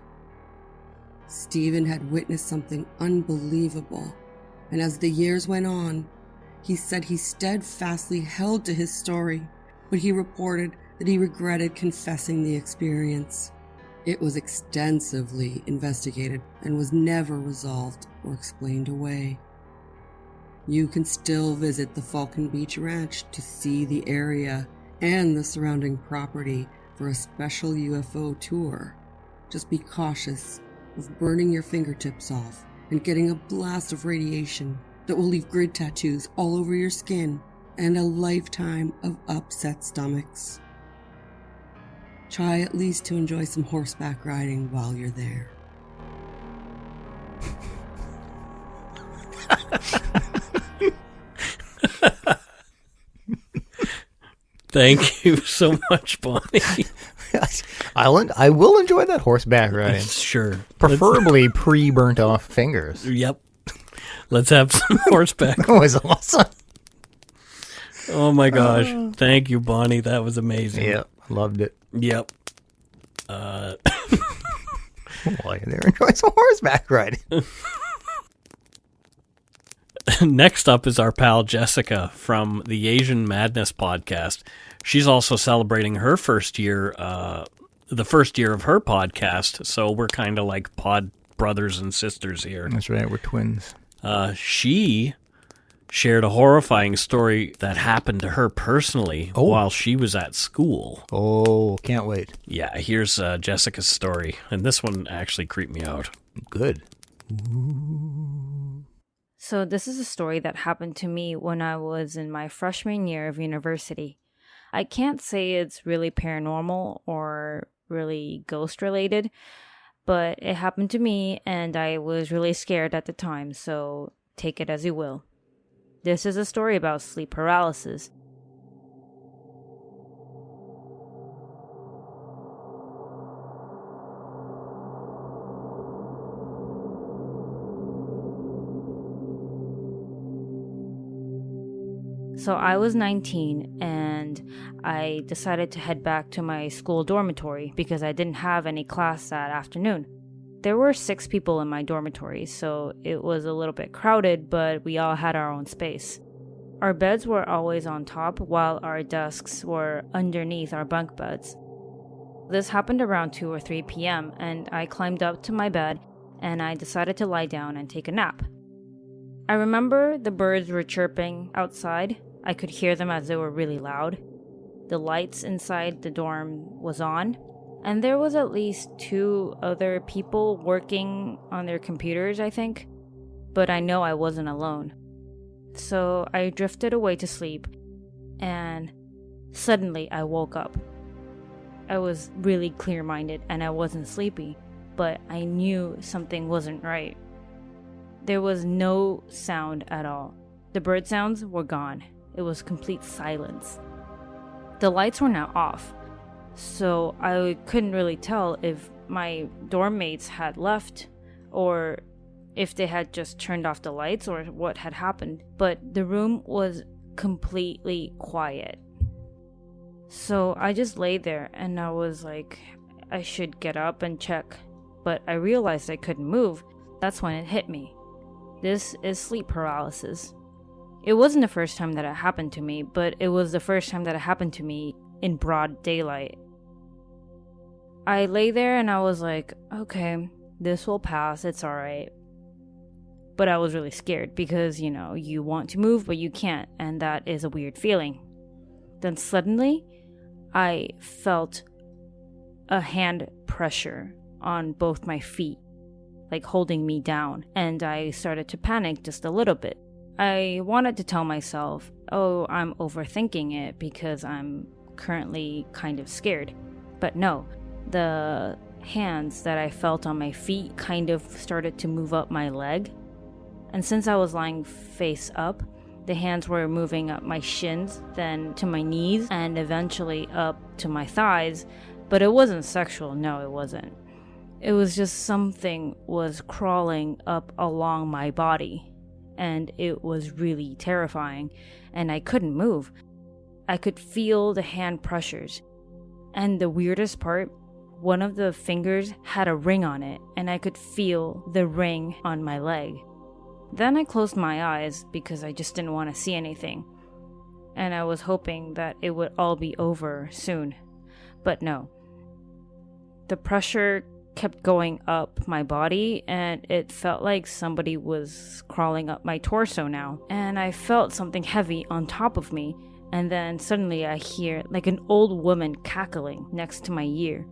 Stephen had witnessed something unbelievable, and as the years went on, he said he steadfastly held to his story, but he reported that he regretted confessing the experience. It was extensively investigated and was never resolved or explained away. You can still visit the Falcon Beach Ranch to see the area and the surrounding property for a special UFO tour. Just be cautious of burning your fingertips off and getting a blast of radiation that will leave grid tattoos all over your skin and a lifetime of upset stomachs. Try at least to enjoy some horseback riding while you're there. Thank you so much, Bonnie. I will enjoy that horseback riding. Sure. Preferably pre-burnt off fingers. Yep. Let's have some horseback. That was awesome. Oh my gosh. Thank you, Bonnie. That was amazing. Yeah, loved it. Yep. While you're there, enjoy some horseback riding. Next up is our pal Jessica from the Asian Madness podcast. She's also celebrating her first year, the first year of her podcast. So we're kind of like pod brothers and sisters here. That's right, we're twins. She shared a horrifying story that happened to her personally while she was at school. Oh, can't wait. Yeah, here's Jessica's story. And this one actually creeped me out. Good. So this is a story that happened to me when I was in my freshman year of university. I can't say it's really paranormal or really ghost related, but it happened to me and I was really scared at the time, so take it as you will. This is a story about sleep paralysis. So I was 19 and I decided to head back to my school dormitory because I didn't have any class that afternoon. There were 6 people in my dormitory, so it was a little bit crowded, but we all had our own space. Our beds were always on top while our desks were underneath our bunk beds. This happened around 2 or 3 p.m. and I climbed up to my bed and I decided to lie down and take a nap. I remember the birds were chirping outside. I could hear them as they were really loud. The lights inside the dorm was on, and there was at least 2 other people working on their computers, I think. But I know I wasn't alone. So I drifted away to sleep, and suddenly I woke up. I was really clear-minded and I wasn't sleepy, but I knew something wasn't right. There was no sound at all. The bird sounds were gone. It was complete silence. The lights were now off, so I couldn't really tell if my dorm mates had left or if they had just turned off the lights or what had happened, but the room was completely quiet. So I just lay there and I was like, I should get up and check, but I realized I couldn't move. That's when it hit me. This is sleep paralysis. It wasn't the first time that it happened to me, but it was the first time that it happened to me in broad daylight. I lay there and I was like, okay, this will pass, it's alright. But I was really scared because, you want to move, but you can't, and that is a weird feeling. Then suddenly, I felt a hand pressure on both my feet, like holding me down, and I started to panic just a little bit. I wanted to tell myself, oh, I'm overthinking it because I'm currently kind of scared. But no, the hands that I felt on my feet kind of started to move up my leg. And since I was lying face up, the hands were moving up my shins, then to my knees, and eventually up to my thighs. But it wasn't sexual, no, it wasn't. It was just something was crawling up along my body. And it was really terrifying, and I couldn't move. I could feel the hand pressures. And the weirdest part, one of the fingers had a ring on it, and I could feel the ring on my leg. Then I closed my eyes because I just didn't want to see anything. And I was hoping that it would all be over soon. But no. The pressure kept going up my body, and it felt like somebody was crawling up my torso now. And I felt something heavy on top of me, and then suddenly I hear like an old woman cackling next to my ear.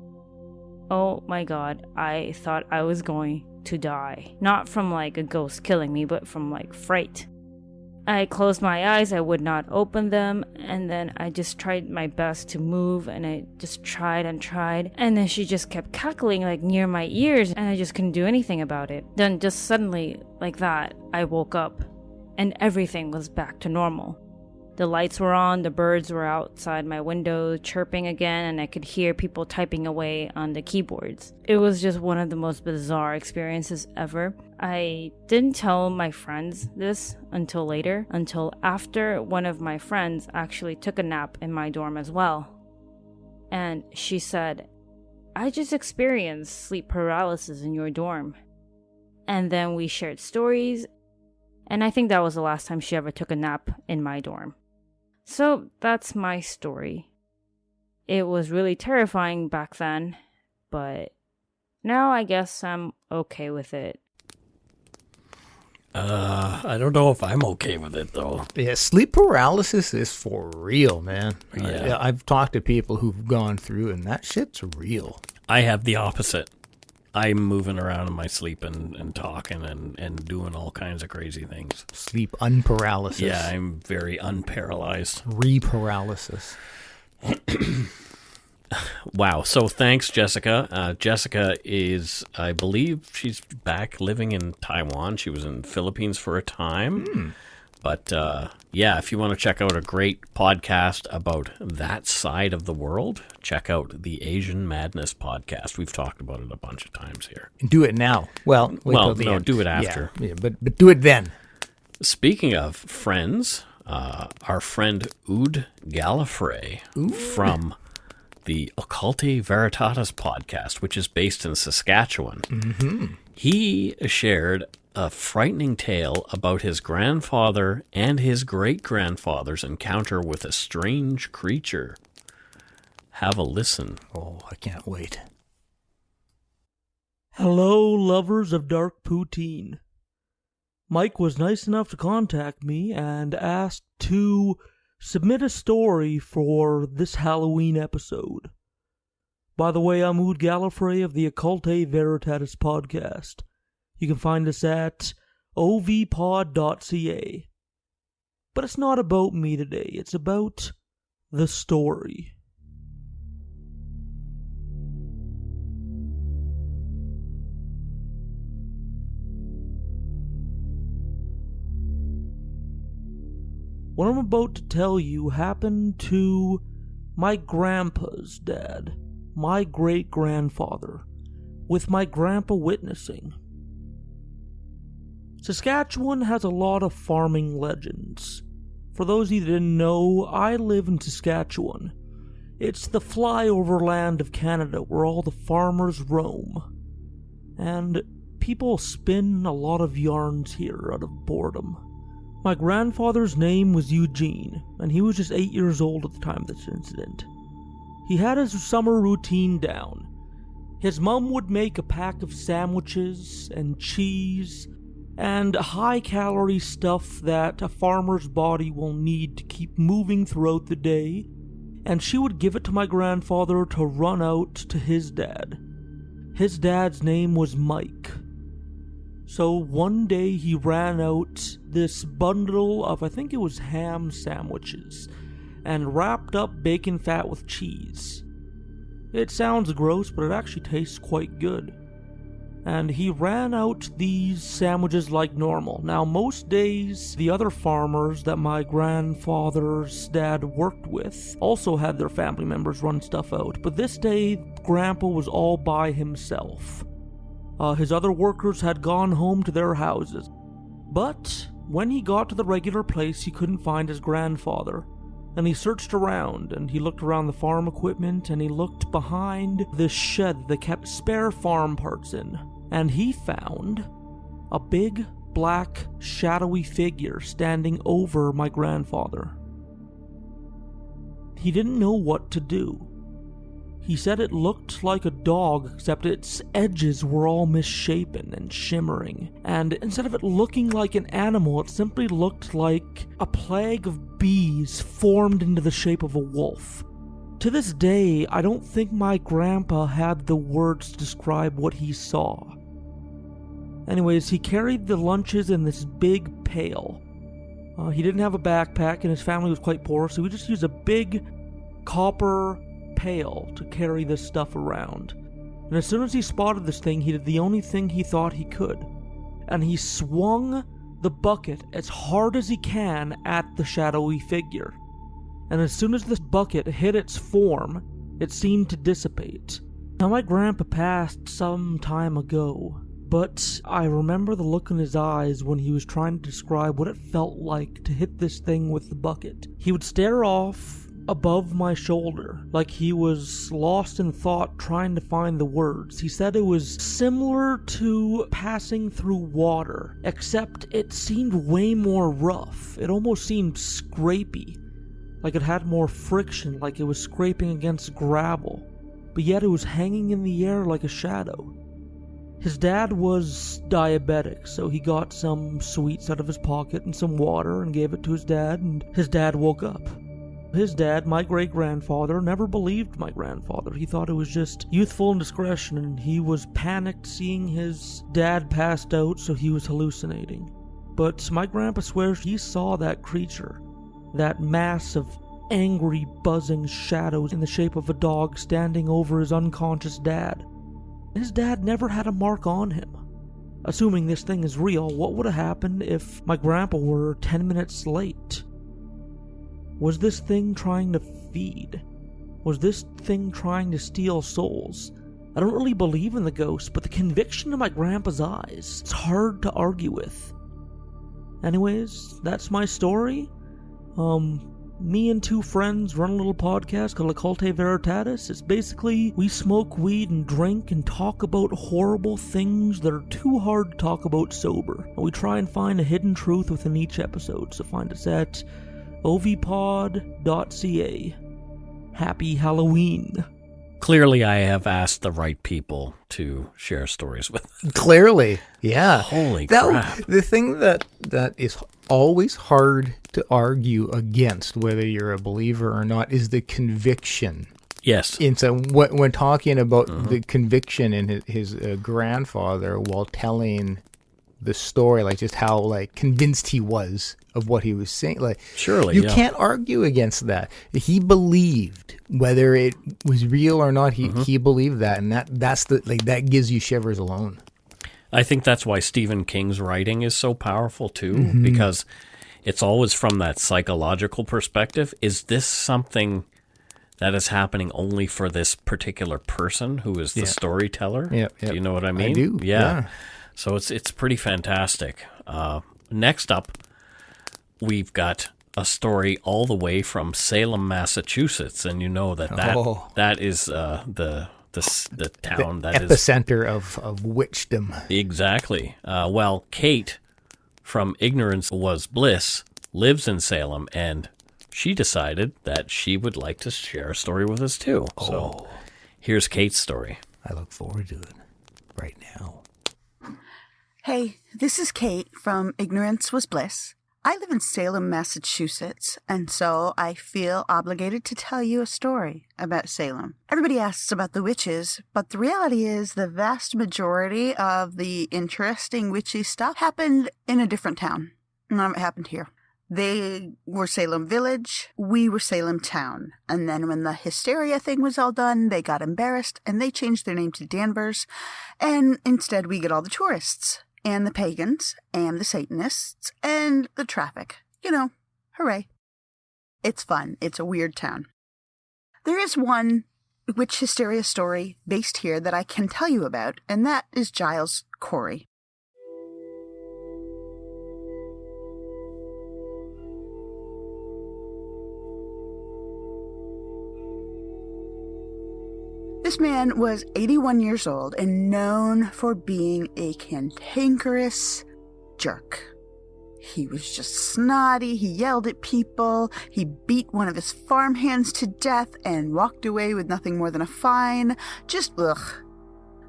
Oh my god, I thought I was going to die. Not from like a ghost killing me, but from like fright. I closed my eyes, I would not open them, and then I just tried my best to move, and I just tried and tried, and then she just kept cackling like near my ears, and I just couldn't do anything about it. Then just suddenly, like that, I woke up, and everything was back to normal. The lights were on, the birds were outside my window chirping again, and I could hear people typing away on the keyboards. It was just one of the most bizarre experiences ever. I didn't tell my friends this until later, until after one of my friends actually took a nap in my dorm as well. And she said, "I just experienced sleep paralysis in your dorm." And then we shared stories, and I think that was the last time she ever took a nap in my dorm. So that's my story. It was really terrifying back then, but now I guess I'm okay with it. I don't know if I'm okay with it, though. Yeah, sleep paralysis is for real, man. Yeah. I've talked to people who've gone through, and that shit's real. I have the opposite. I'm moving around in my sleep and talking and doing all kinds of crazy things. Sleep unparalysis. Yeah, I'm very unparalyzed. Reparalysis. Wow. So thanks, Jessica. Jessica is, I believe, she's back living in Taiwan. She was in the Philippines for a time. But yeah, if you want to check out a great podcast about that side of the world, check out the Asian Madness podcast. We've talked about it a bunch of times here. Do it now. Well, wait till the end. Do it after. Yeah, but do it then. Speaking of friends, our friend Oud Gallifrey from the Occulte Veritatis podcast, which is based in Saskatchewan, he shared a frightening tale about his grandfather and his great-grandfather's encounter with a strange creature. Have a listen. Oh, I can't wait. Hello, lovers of Dark Poutine. Mike was nice enough to contact me and asked to submit a story for this Halloween episode. By the way, I'm Oud Gallifrey of the Occulte Veritatis podcast. You can find us at ovpod.ca. But it's not about me today. It's about the story. What I'm about to tell you happened to my grandpa's dad, my great-grandfather, with my grandpa witnessing. Saskatchewan has a lot of farming legends. For those of you that didn't know, I live in Saskatchewan. It's the flyover land of Canada where all the farmers roam. And people spin a lot of yarns here out of boredom. My grandfather's name was Eugene, and he was just 8 years old at the time of this incident. He had his summer routine down. His mom would make a pack of sandwiches and cheese and high-calorie stuff that a farmer's body will need to keep moving throughout the day, and she would give it to my grandfather to run out to his dad. His dad's name was Mike. So one day he ran out this bundle of, I think it was ham sandwiches, and wrapped up bacon fat with cheese. It sounds gross, but it actually tastes quite good. And he ran out these sandwiches like normal. Now, most days, the other farmers that my grandfather's dad worked with also had their family members run stuff out. But this day, Grandpa was all by himself. His other workers had gone home to their houses. But when he got to the regular place, he couldn't find his grandfather. And he searched around, and he looked around the farm equipment, and he looked behind the shed they kept spare farm parts in. And he found a big, black, shadowy figure standing over my grandfather. He didn't know what to do. He said it looked like a dog, except its edges were all misshapen and shimmering. And instead of it looking like an animal, it simply looked like a plague of bees formed into the shape of a wolf. To this day, I don't think my grandpa had the words to describe what he saw. Anyways, he carried the lunches in this big pail. He didn't have a backpack and his family was quite poor, so we just used a big copper pail to carry this stuff around. And as soon as he spotted this thing, he did the only thing he thought he could. And he swung the bucket as hard as he can at the shadowy figure. And as soon as this bucket hit its form, it seemed to dissipate. Now, my grandpa passed some time ago, but I remember the look in his eyes when he was trying to describe what it felt like to hit this thing with the bucket. He would stare off above my shoulder, like he was lost in thought trying to find the words. He said it was similar to passing through water, except it seemed way more rough. It almost seemed scrapey, like it had more friction, like it was scraping against gravel, but yet it was hanging in the air like a shadow. His dad was diabetic, so he got some sweets out of his pocket and some water and gave it to his dad, and his dad woke up. His dad, my great-grandfather, never believed my grandfather. He thought it was just youthful indiscretion, and he was panicked seeing his dad passed out, so he was hallucinating. But my grandpa swears he saw that creature, that mass of angry, buzzing shadows in the shape of a dog standing over his unconscious dad. His dad never had a mark on him. Assuming this thing is real, what would have happened if my grandpa were 10 minutes late? Was this thing trying to feed? Was this thing trying to steal souls? I don't really believe in the ghost, but the conviction in my grandpa's eyes, it's hard to argue with. Anyways, that's my story. Me and two friends run a little podcast called Occulte Veritatis. It's basically, we smoke weed and drink and talk about horrible things that are too hard to talk about sober. And we try and find a hidden truth within each episode, so find us at ovpod.ca. Happy Halloween. Clearly, I have asked the right people to share stories with. Clearly, yeah. Holy crap. The thing that is always hard to argue against, whether you're a believer or not, is the conviction. Yes. And so when talking about the conviction in his grandfather while telling the story, like just how like convinced he was of what he was saying, like surely you can't argue against that. He believed, whether it was real or not, he believed that, and that's the like that gives you shivers alone. I think that's why Stephen King's writing is so powerful too, because it's always from that psychological perspective. Is this something that is happening only for this particular person who is the storyteller? Yeah. Do you know what I mean? I do. Yeah. So it's pretty fantastic. Next up, we've got a story all the way from Salem, Massachusetts, and you know that is the town that is epicenter of witchdom. Exactly. Well, Kate from Ignorance Was Bliss lives in Salem, and she decided that she would like to share a story with us too. So here's Kate's story. I look forward to it right now. Hey, this is Kate from Ignorance Was Bliss. I live in Salem, Massachusetts, and so I feel obligated to tell you a story about Salem. Everybody asks about the witches, but the reality is the vast majority of the interesting witchy stuff happened in a different town. None of it happened here. They were Salem Village, we were Salem Town. And then when the hysteria thing was all done, they got embarrassed and they changed their name to Danvers. And instead we get all the tourists and the pagans and the Satanists and the traffic. You know, hooray. It's fun. It's a weird town. There is one witch hysteria story based here that I can tell you about, and that is Giles Corey. This man was 81 years old and known for being a cantankerous jerk. He was just snotty, he yelled at people, he beat one of his farmhands to death and walked away with nothing more than a fine. Just ugh.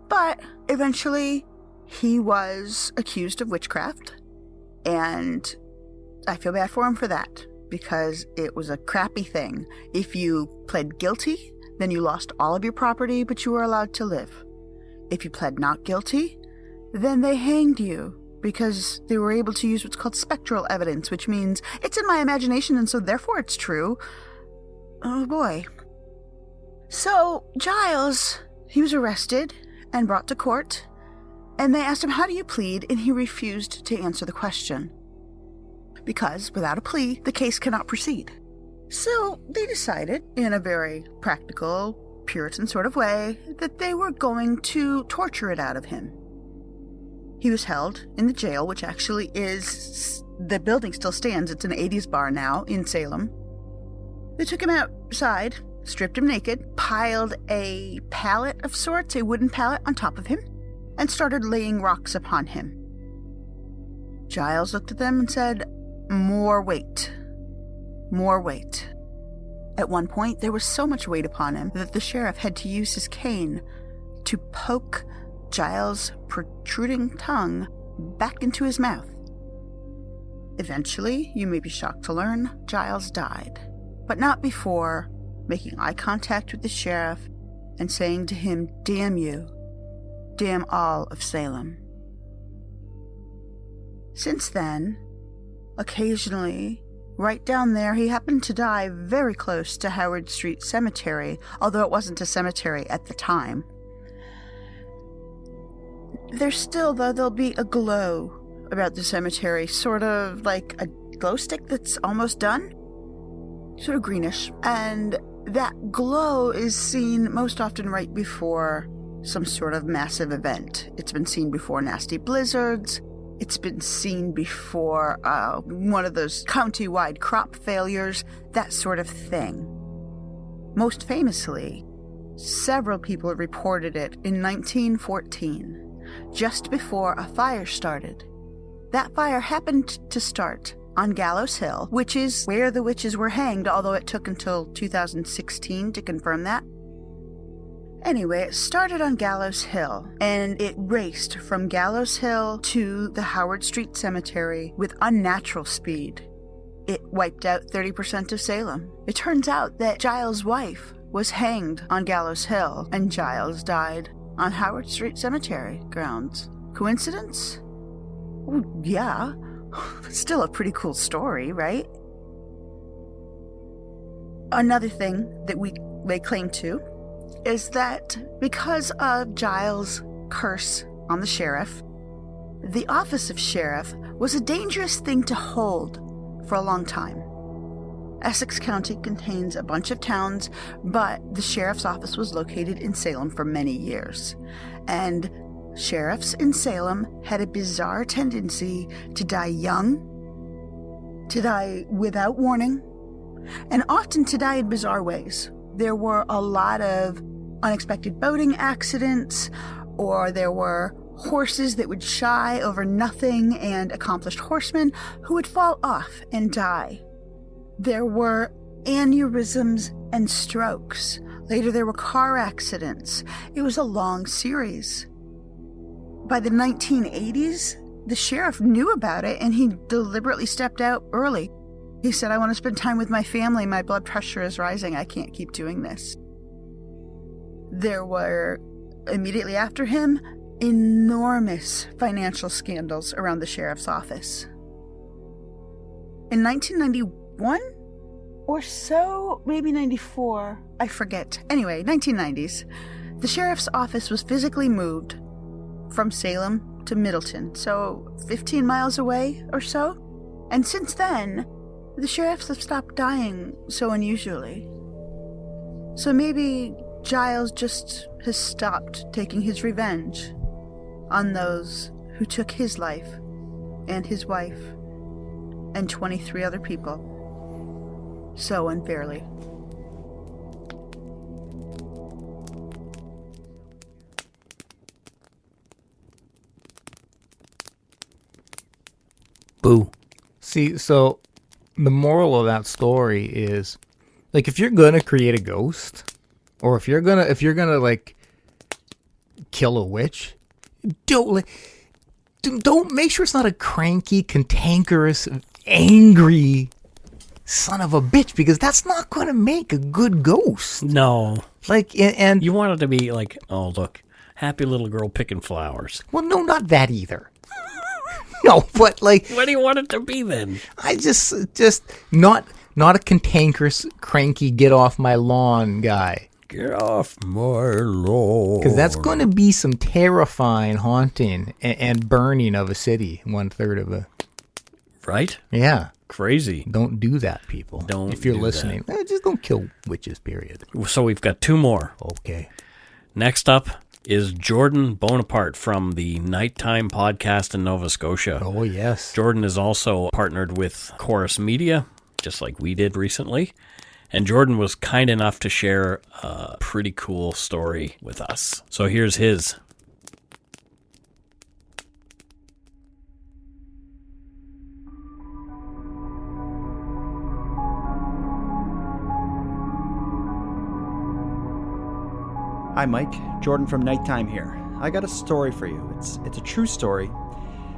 But eventually he was accused of witchcraft, and I feel bad for him for that. because it was a crappy thing. If you pled guilty, then you lost all of your property, but you were allowed to live. If you pled not guilty, then they hanged you because they were able to use what's called spectral evidence, which means it's in my imagination and so therefore it's true. Oh boy. So Giles, he was arrested and brought to court, and they asked him, how do you plead? And he refused to answer the question. Because without a plea, the case cannot proceed. So they decided, in a very practical, Puritan sort of way, that they were going to torture it out of him. He was held in the jail, which actually is, the building still stands, it's an 80s bar now in Salem. They took him outside, stripped him naked, piled a pallet of sorts, a wooden pallet, on top of him, and started laying rocks upon him. Giles looked at them and said, more weight. More weight. At one point, there was so much weight upon him that the sheriff had to use his cane to poke Giles' protruding tongue back into his mouth. Eventually, you may be shocked to learn, Giles died, but not before making eye contact with the sheriff and saying to him, damn you, damn all of Salem. Since then, occasionally, right down there, he happened to die very close to Howard Street Cemetery, although it wasn't a cemetery at the time. There's still, though, there'll be a glow about the cemetery, sort of like a glow stick that's almost done, sort of greenish, and that glow is seen most often right before some sort of massive event. It's been seen before nasty blizzards. It's been seen before one of those county-wide crop failures, that sort of thing. Most famously, several people reported it in 1914, just before a fire started. That fire happened to start on Gallows Hill, which is where the witches were hanged, although it took until 2016 to confirm that. Anyway, it started on Gallows Hill, and it raced from Gallows Hill to the Howard Street Cemetery with unnatural speed. It wiped out 30% of Salem. It turns out that Giles' wife was hanged on Gallows Hill, and Giles died on Howard Street Cemetery grounds. Coincidence? Oh, yeah. Still a pretty cool story, right? Another thing that we lay claim to is that because of Giles' curse on the sheriff, the office of sheriff was a dangerous thing to hold for a long time. Essex County contains a bunch of towns, but the sheriff's office was located in Salem for many years. And sheriffs in Salem had a bizarre tendency to die young, to die without warning, and often to die in bizarre ways. There were a lot of unexpected boating accidents, or there were horses that would shy over nothing and accomplished horsemen who would fall off and die. There were aneurysms and strokes. Later there were car accidents. It was a long series. By the 1980s, the sheriff knew about it and he deliberately stepped out early. He said, I want to spend time with my family. My blood pressure is rising. I can't keep doing this. There were, immediately after him, enormous financial scandals around the sheriff's office. In 1991 or so, maybe 94, I forget. Anyway, 1990s, the sheriff's office was physically moved from Salem to Middleton, so 15 miles away or so. And since then, the sheriffs have stopped dying so unusually. So maybe Giles just has stopped taking his revenge on those who took his life and his wife and 23 other people so unfairly. Boo. See, so the moral of that story is, like, if you're gonna create a ghost, or if you're gonna like kill a witch, don't make sure it's not a cranky, cantankerous, angry son of a bitch, because that's not going to make a good ghost. No. Like, and you want it to be like, oh, look, happy little girl picking flowers. Well, no, not that either. No, but like, what do you want it to be then? I just not a cantankerous, cranky, get off my lawn guy. Get off my lawn. Because that's going to be some terrifying haunting and burning of a city. 1/3 of a. Right? Yeah. Crazy. Don't do that, people. Don't. If you're do listening, just don't kill witches. Period. So we've got 2 more. Okay. Next up is Jordan Bonaparte from the Nighttime podcast in Nova Scotia. Oh, yes. Jordan is also partnered with Chorus Media, just like we did recently. And Jordan was kind enough to share a pretty cool story with us. So here's his. Hi, Mike. Jordan from Nighttime here. I got a story for you. It's a true story.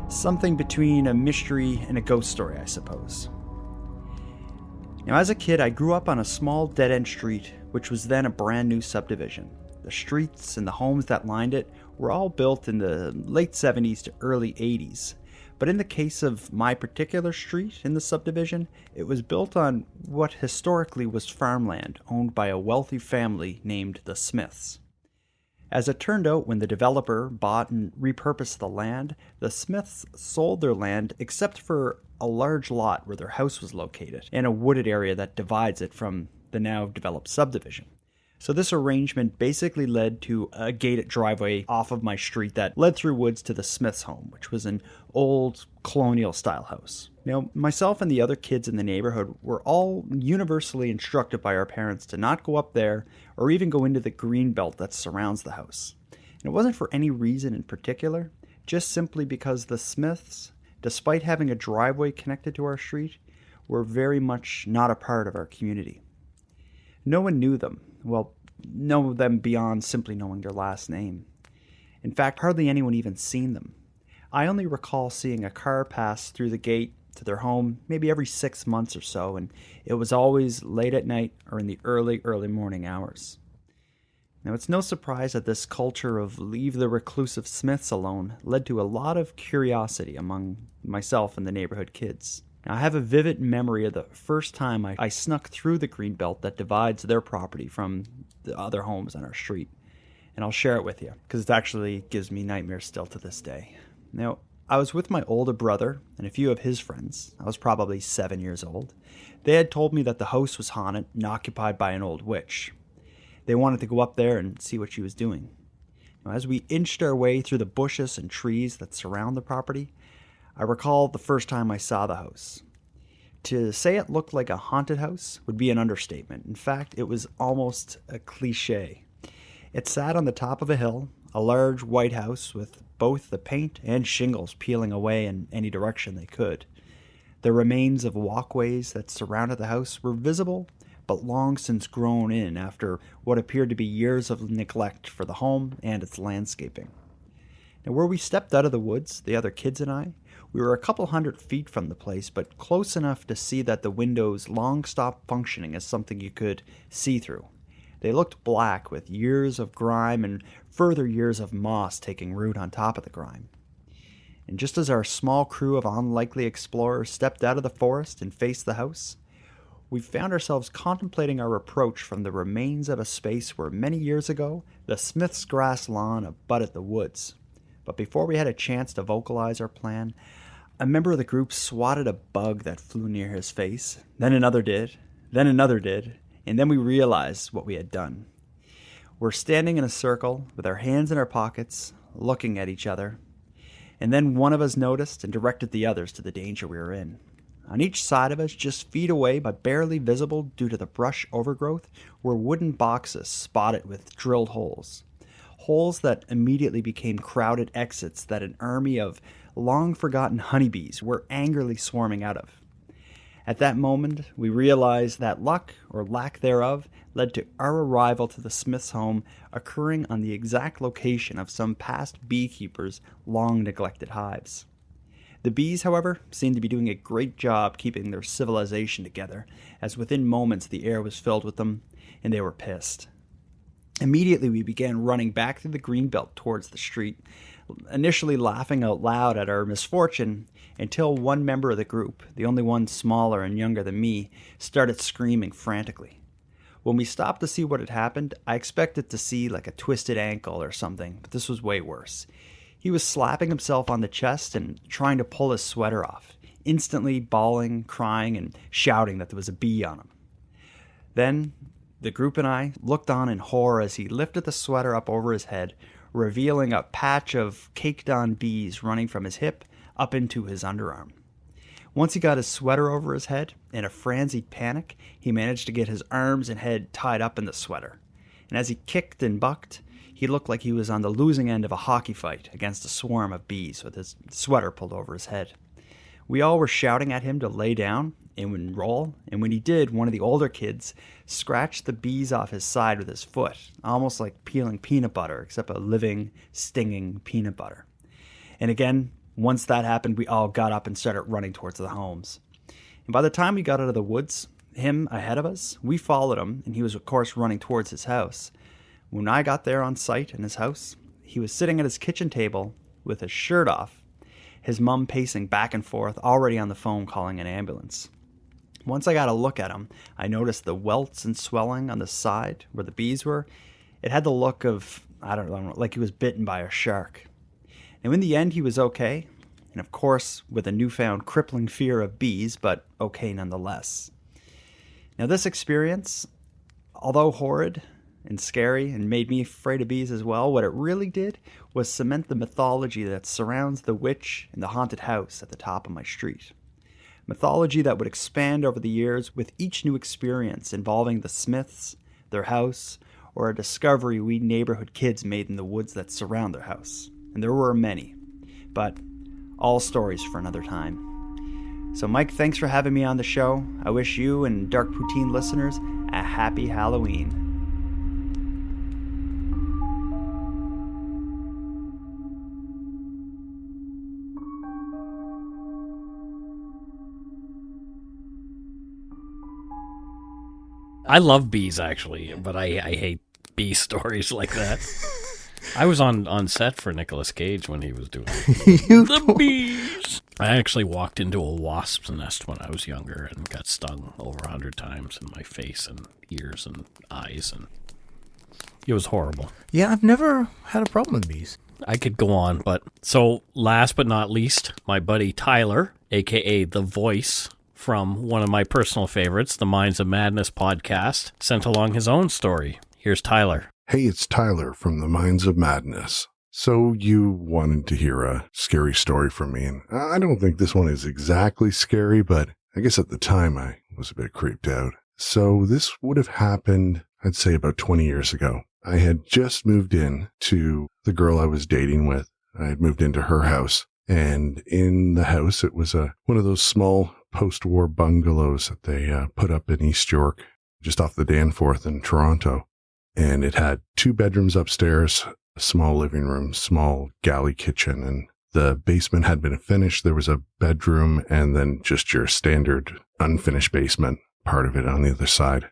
Something between a mystery and a ghost story, I suppose. Now, as a kid, I grew up on a small dead-end street, which was then a brand new subdivision. The streets and the homes that lined it were all built in the late 70s to early 80s. But in the case of my particular street in the subdivision, it was built on what historically was farmland owned by a wealthy family named the Smiths. As it turned out, when the developer bought and repurposed the land, the Smiths sold their land except for a large lot where their house was located and a wooded area that divides it from the now developed subdivision. So this arrangement basically led to a gated driveway off of my street that led through woods to the Smiths' home, which was an old colonial-style house. Now, myself and the other kids in the neighborhood were all universally instructed by our parents to not go up there or even go into the green belt that surrounds the house. And it wasn't for any reason in particular, just simply because the Smiths, despite having a driveway connected to our street, were very much not a part of our community. No one knew them. Well, know them beyond simply knowing their last name. In fact, hardly anyone even seen them. I only recall seeing a car pass through the gate to their home maybe every 6 months or so, and it was always late at night or in the early morning hours. Now, it's no surprise that this culture of leave the reclusive Smiths alone led to a lot of curiosity among myself and the neighborhood kids. Now, I have a vivid memory of the first time I snuck through the green belt that divides their property from the other homes on our street. And I'll share it with you, because it actually gives me nightmares still to this day. Now, I was with my older brother and a few of his friends. I was probably 7 years old. They had told me that the house was haunted and occupied by an old witch. They wanted to go up there and see what she was doing. Now, as we inched our way through the bushes and trees that surround the property, I recall the first time I saw the house. To say it looked like a haunted house would be an understatement. In fact, it was almost a cliche. It sat on the top of a hill, a large white house with both the paint and shingles peeling away in any direction they could. The remains of walkways that surrounded the house were visible, but long since grown in after what appeared to be years of neglect for the home and its landscaping. Now, where we stepped out of the woods, the other kids and I, we were a couple 100 feet from the place, but close enough to see that the windows long stopped functioning as something you could see through. They looked black with years of grime and further years of moss taking root on top of the grime. And just as our small crew of unlikely explorers stepped out of the forest and faced the house, we found ourselves contemplating our approach from the remains of a space where many years ago the Smiths' grass lawn abutted the woods. But before we had a chance to vocalize our plan, a member of the group swatted a bug that flew near his face. Then another did. Then another did. And then we realized what we had done. We're standing in a circle with our hands in our pockets, looking at each other. And then one of us noticed and directed the others to the danger we were in. On each side of us, just feet away but barely visible due to the brush overgrowth, were wooden boxes spotted with drilled holes. Holes that immediately became crowded exits that an army of long-forgotten honeybees were angrily swarming out of. At that moment, we realized that luck, or lack thereof, led to our arrival to the Smiths' home occurring on the exact location of some past beekeepers' long-neglected hives. The bees, however, seemed to be doing a great job keeping their civilization together, as within moments the air was filled with them, and they were pissed. Immediately we began running back through the greenbelt towards the street, initially laughing out loud at our misfortune, until one member of the group, the only one smaller and younger than me, started screaming frantically. When we stopped to see what had happened, I expected to see like a twisted ankle or something, but this was way worse. He was slapping himself on the chest and trying to pull his sweater off, instantly bawling, crying, and shouting that there was a bee on him. Then the group and I looked on in horror as he lifted the sweater up over his head, revealing a patch of caked-on bees running from his hip up into his underarm. Once he got his sweater over his head, in a frenzied panic, he managed to get his arms and head tied up in the sweater. And as he kicked and bucked, he looked like he was on the losing end of a hockey fight against a swarm of bees with his sweater pulled over his head. We all were shouting at him to lay down and roll, and when he did, one of the older kids scratched the bees off his side with his foot, almost like peeling peanut butter, except a living, stinging peanut butter. And again, once that happened, we all got up and started running towards the homes. And by the time we got out of the woods, him ahead of us, we followed him, and he was, of course, running towards his house. When I got there on site in his house, he was sitting at his kitchen table with his shirt off, his mum pacing back and forth, already on the phone calling an ambulance. Once I got a look at him, I noticed the welts and swelling on the side where the bees were. It had the look of, I don't know, like he was bitten by a shark. Now, in the end, he was okay, and of course, with a newfound crippling fear of bees, but okay nonetheless. Now, this experience, although horrid and scary and made me afraid of bees as well, what it really did was cement the mythology that surrounds the witch and the haunted house at the top of my street. Mythology that would expand over the years with each new experience involving the Smiths, their house, or a discovery we neighborhood kids made in the woods that surround their house. And there were many, but all stories for another time. So Mike, thanks for having me on the show. I wish you and Dark Poutine listeners a happy Halloween. I love bees, actually, but I hate bee stories like that. I was on set for Nicolas Cage when he was doing the bees. I actually walked into a wasp's nest when I was younger and got stung over 100 times in my face and ears and eyes, and it was horrible. Yeah, I've never had a problem with bees. I could go on, but so last but not least, my buddy Tyler, a.k.a. The Voice, from one of my personal favorites, the Minds of Madness podcast, sent along his own story. Here's Tyler. Hey, it's Tyler from the Minds of Madness. So you wanted to hear a scary story from me, and I don't think this one is exactly scary, but I guess at the time I was a bit creeped out. So this would have happened, I'd say, about 20 years ago. I had just moved in to the girl I was dating with. I had moved into her house, and in the house it was one of those small post-war bungalows that they put up in East York, just off the Danforth in Toronto. And it had 2 bedrooms upstairs, a small living room, small galley kitchen, and the basement had been finished. There was a bedroom and then just your standard unfinished basement, part of it on the other side.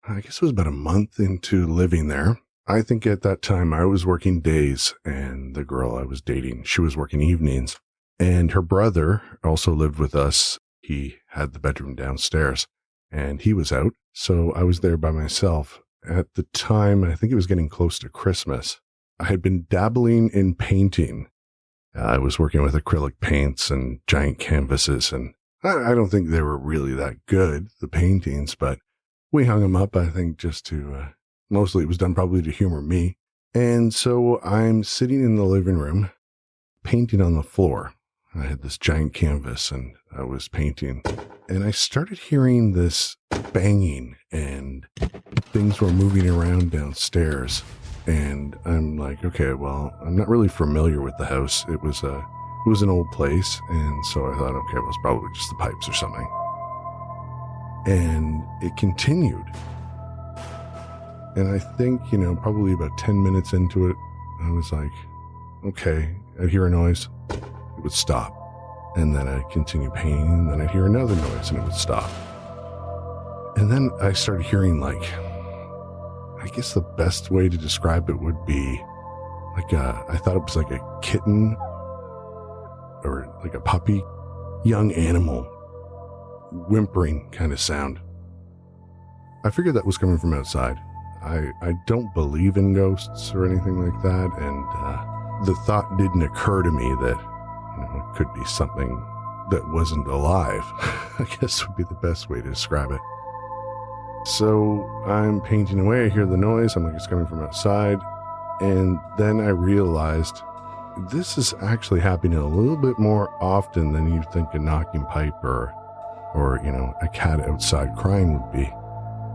I guess it was about a month into living there. I think at that time I was working days, and the girl I was dating, she was working evenings. And her brother also lived with us. He had the bedroom downstairs, and he was out, so I was there by myself. At the time, I think it was getting close to Christmas. I had been dabbling in painting. I was working with acrylic paints and giant canvases, and I don't think they were really that good, the paintings, but we hung them up, I think, just to, mostly it was done probably to humor me. And so I'm sitting in the living room, painting on the floor. I had this giant canvas and I was painting, and I started hearing this banging and things were moving around downstairs. And I'm like, okay, well, I'm not really familiar with the house. It was an old place. And so I thought, okay, well, it's probably just the pipes or something. And it continued. And I think, probably about 10 minutes into it, I was like, okay, I'd hear a noise. It would stop. And then I'd continue painting, and then I'd hear another noise, and it would stop. And then I started hearing, like, I guess the best way to describe it would be like I thought it was like a kitten or like a puppy, young animal, whimpering kind of sound. I figured that was coming from outside. I don't believe in ghosts or anything like that, and the thought didn't occur to me that, it could be something that wasn't alive, I guess would be the best way to describe it. So I'm painting away, I hear the noise, I'm like, it's coming from outside, and then I realized this is actually happening a little bit more often than you'd think a knocking pipe or a cat outside crying would be.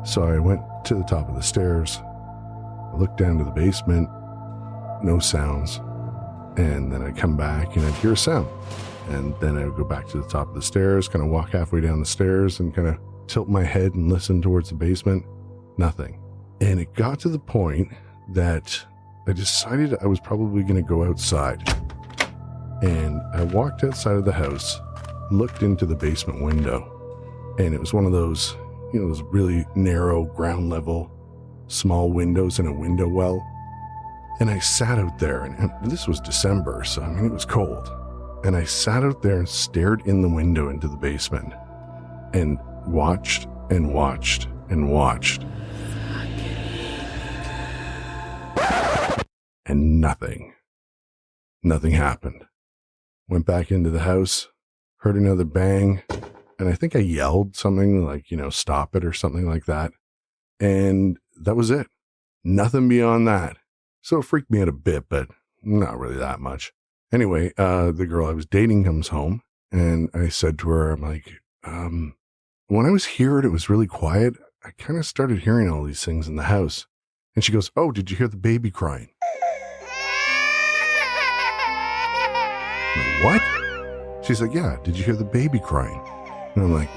So I went to the top of the stairs, I looked down to the basement, no sounds, and then I'd come back and I'd hear a sound. And then I would go back to the top of the stairs, kind of walk halfway down the stairs and kind of tilt my head and listen towards the basement. Nothing. And it got to the point that I decided I was probably going to go outside. And I walked outside of the house, looked into the basement window, and it was one of those, those really narrow ground level, small windows in a window well. And I sat out there, and this was December, so it was cold. And I sat out there and stared in the window into the basement and watched and watched and watched. And nothing happened. Went back into the house, heard another bang, and I think I yelled something like, stop it or something like that. And that was it. Nothing beyond that. So it freaked me out a bit, but not really that much. Anyway, the girl I was dating comes home, and I said to her, I'm like, when I was here and it was really quiet, I kind of started hearing all these things in the house. And she goes, oh, did you hear the baby crying? I'm like, what? She's like, yeah, did you hear the baby crying? And I'm like,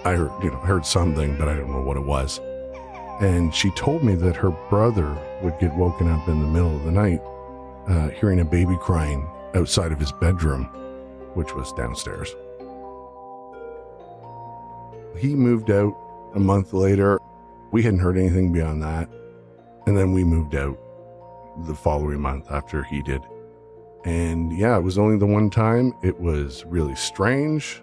I heard something, but I don't know what it was. And she told me that her brother would get woken up in the middle of the night, hearing a baby crying outside of his bedroom, which was downstairs. He moved out a month later. We hadn't heard anything beyond that. And then we moved out the following month after he did. And yeah, it was only the one time. It was really strange.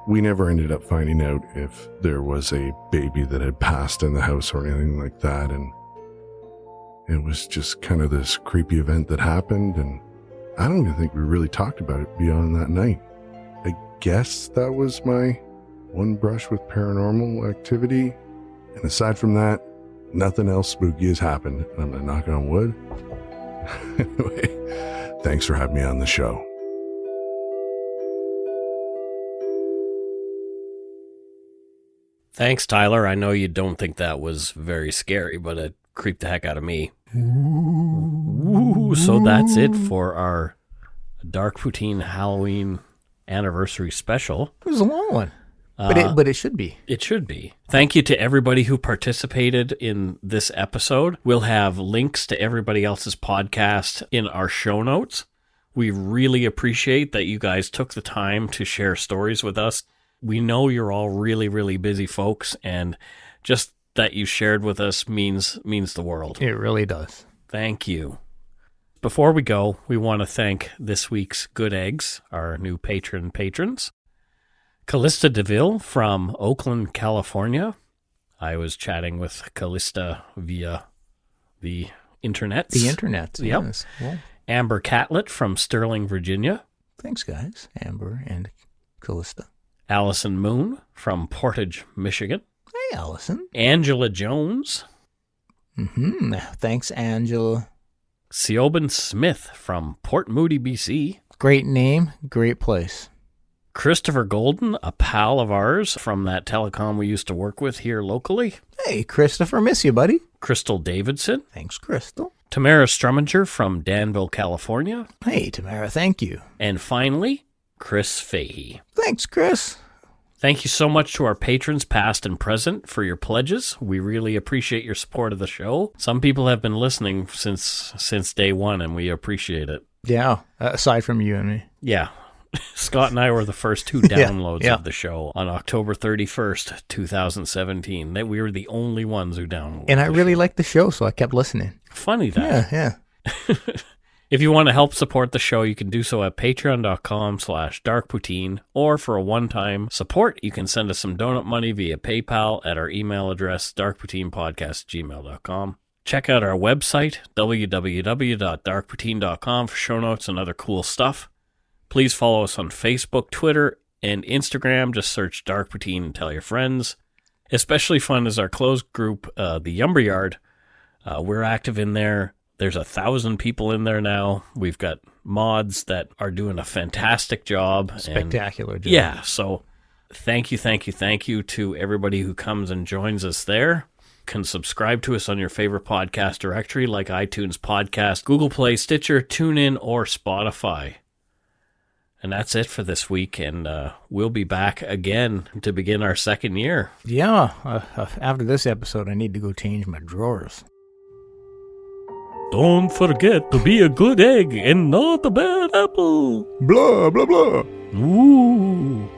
We never ended up finding out if there was a baby that had passed in the house or anything like that. And it was just kind of this creepy event that happened. And I don't even think we really talked about it beyond that night. I guess that was my one brush with paranormal activity. And aside from that, nothing else spooky has happened. I'm going to knock on wood. Anyway, thanks for having me on the show. Thanks, Tyler. I know you don't think that was very scary, but it creeped the heck out of me. Ooh, so that's it for our Dark Poutine Halloween anniversary special. It was a long one. But it should be. It should be. Thank you to everybody who participated in this episode. We'll have links to everybody else's podcast in our show notes. We really appreciate that you guys took the time to share stories with us. We know you're all really, really busy folks, and just that you shared with us means the world. It really does. Thank you. Before we go, we want to thank this week's Good Eggs, our new patrons. Callista DeVille from Oakland, California. I was chatting with Callista via the internet. The internet, yep. Yes. Well, Amber Catlett from Sterling, Virginia. Thanks, guys. Amber and Callista. Allison Moon from Portage, Michigan. Hey, Allison. Angela Jones. Thanks, Angela. Siobhan Smith from Port Moody, BC. Great name, great place. Christopher Golden, a pal of ours from that telecom we used to work with here locally. Hey, Christopher, miss you, buddy. Crystal Davidson. Thanks, Crystal. Tamara Strumminger from Danville, California. Hey, Tamara, thank you. And finally, Chris Fahey. Thanks, Chris. Thank you so much to our patrons, past and present, for your pledges. We really appreciate your support of the show. Some people have been listening since day one, and we appreciate it. Yeah, aside from you and me. Yeah. Scott and I were the first two downloads of the show on October 31st, 2017. That we were the only ones who downloaded. And I really liked the show, so I kept listening. Funny that. Yeah. If you want to help support the show, you can do so at patreon.com/darkpoutine, or for a one-time support, you can send us some donut money via PayPal at our email address, darkpoutine@gmail.com. Check out our website, www.darkpoutine.com, for show notes and other cool stuff. Please follow us on Facebook, Twitter, and Instagram. Just search Dark Poutine and tell your friends. Especially fun is our closed group, the Yumber Yard. We're active in there. There's 1,000 people in there now. We've got mods that are doing a fantastic job. Spectacular job. Yeah, so thank you to everybody who comes and joins us there. Can subscribe to us on your favorite podcast directory like iTunes Podcast, Google Play, Stitcher, TuneIn, or Spotify. And that's it for this week, and we'll be back again to begin our second year. Yeah, after this episode, I need to go change my drawers. Don't forget to be a good egg and not a bad apple. Blah, blah, blah. Ooh.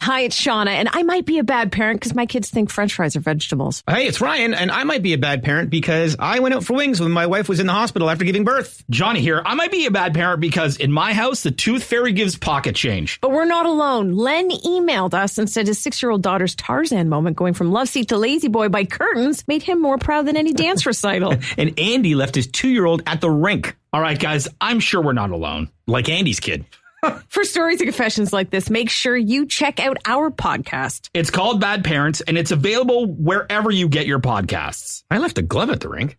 Hi, it's Shauna, and I might be a bad parent because my kids think French fries are vegetables. Hey, it's Ryan, and I might be a bad parent because I went out for wings when my wife was in the hospital after giving birth. Johnny here. I might be a bad parent because in my house, the tooth fairy gives pocket change. But we're not alone. Len emailed us and said his 6-year-old daughter's Tarzan moment going from love seat to lazy boy by curtains made him more proud than any dance recital. And Andy left his 2-year-old at the rink. All right, guys, I'm sure we're not alone. Like Andy's kid. For stories and confessions like this, make sure you check out our podcast. It's called Bad Parents, and it's available wherever you get your podcasts. I left a glove at the rink.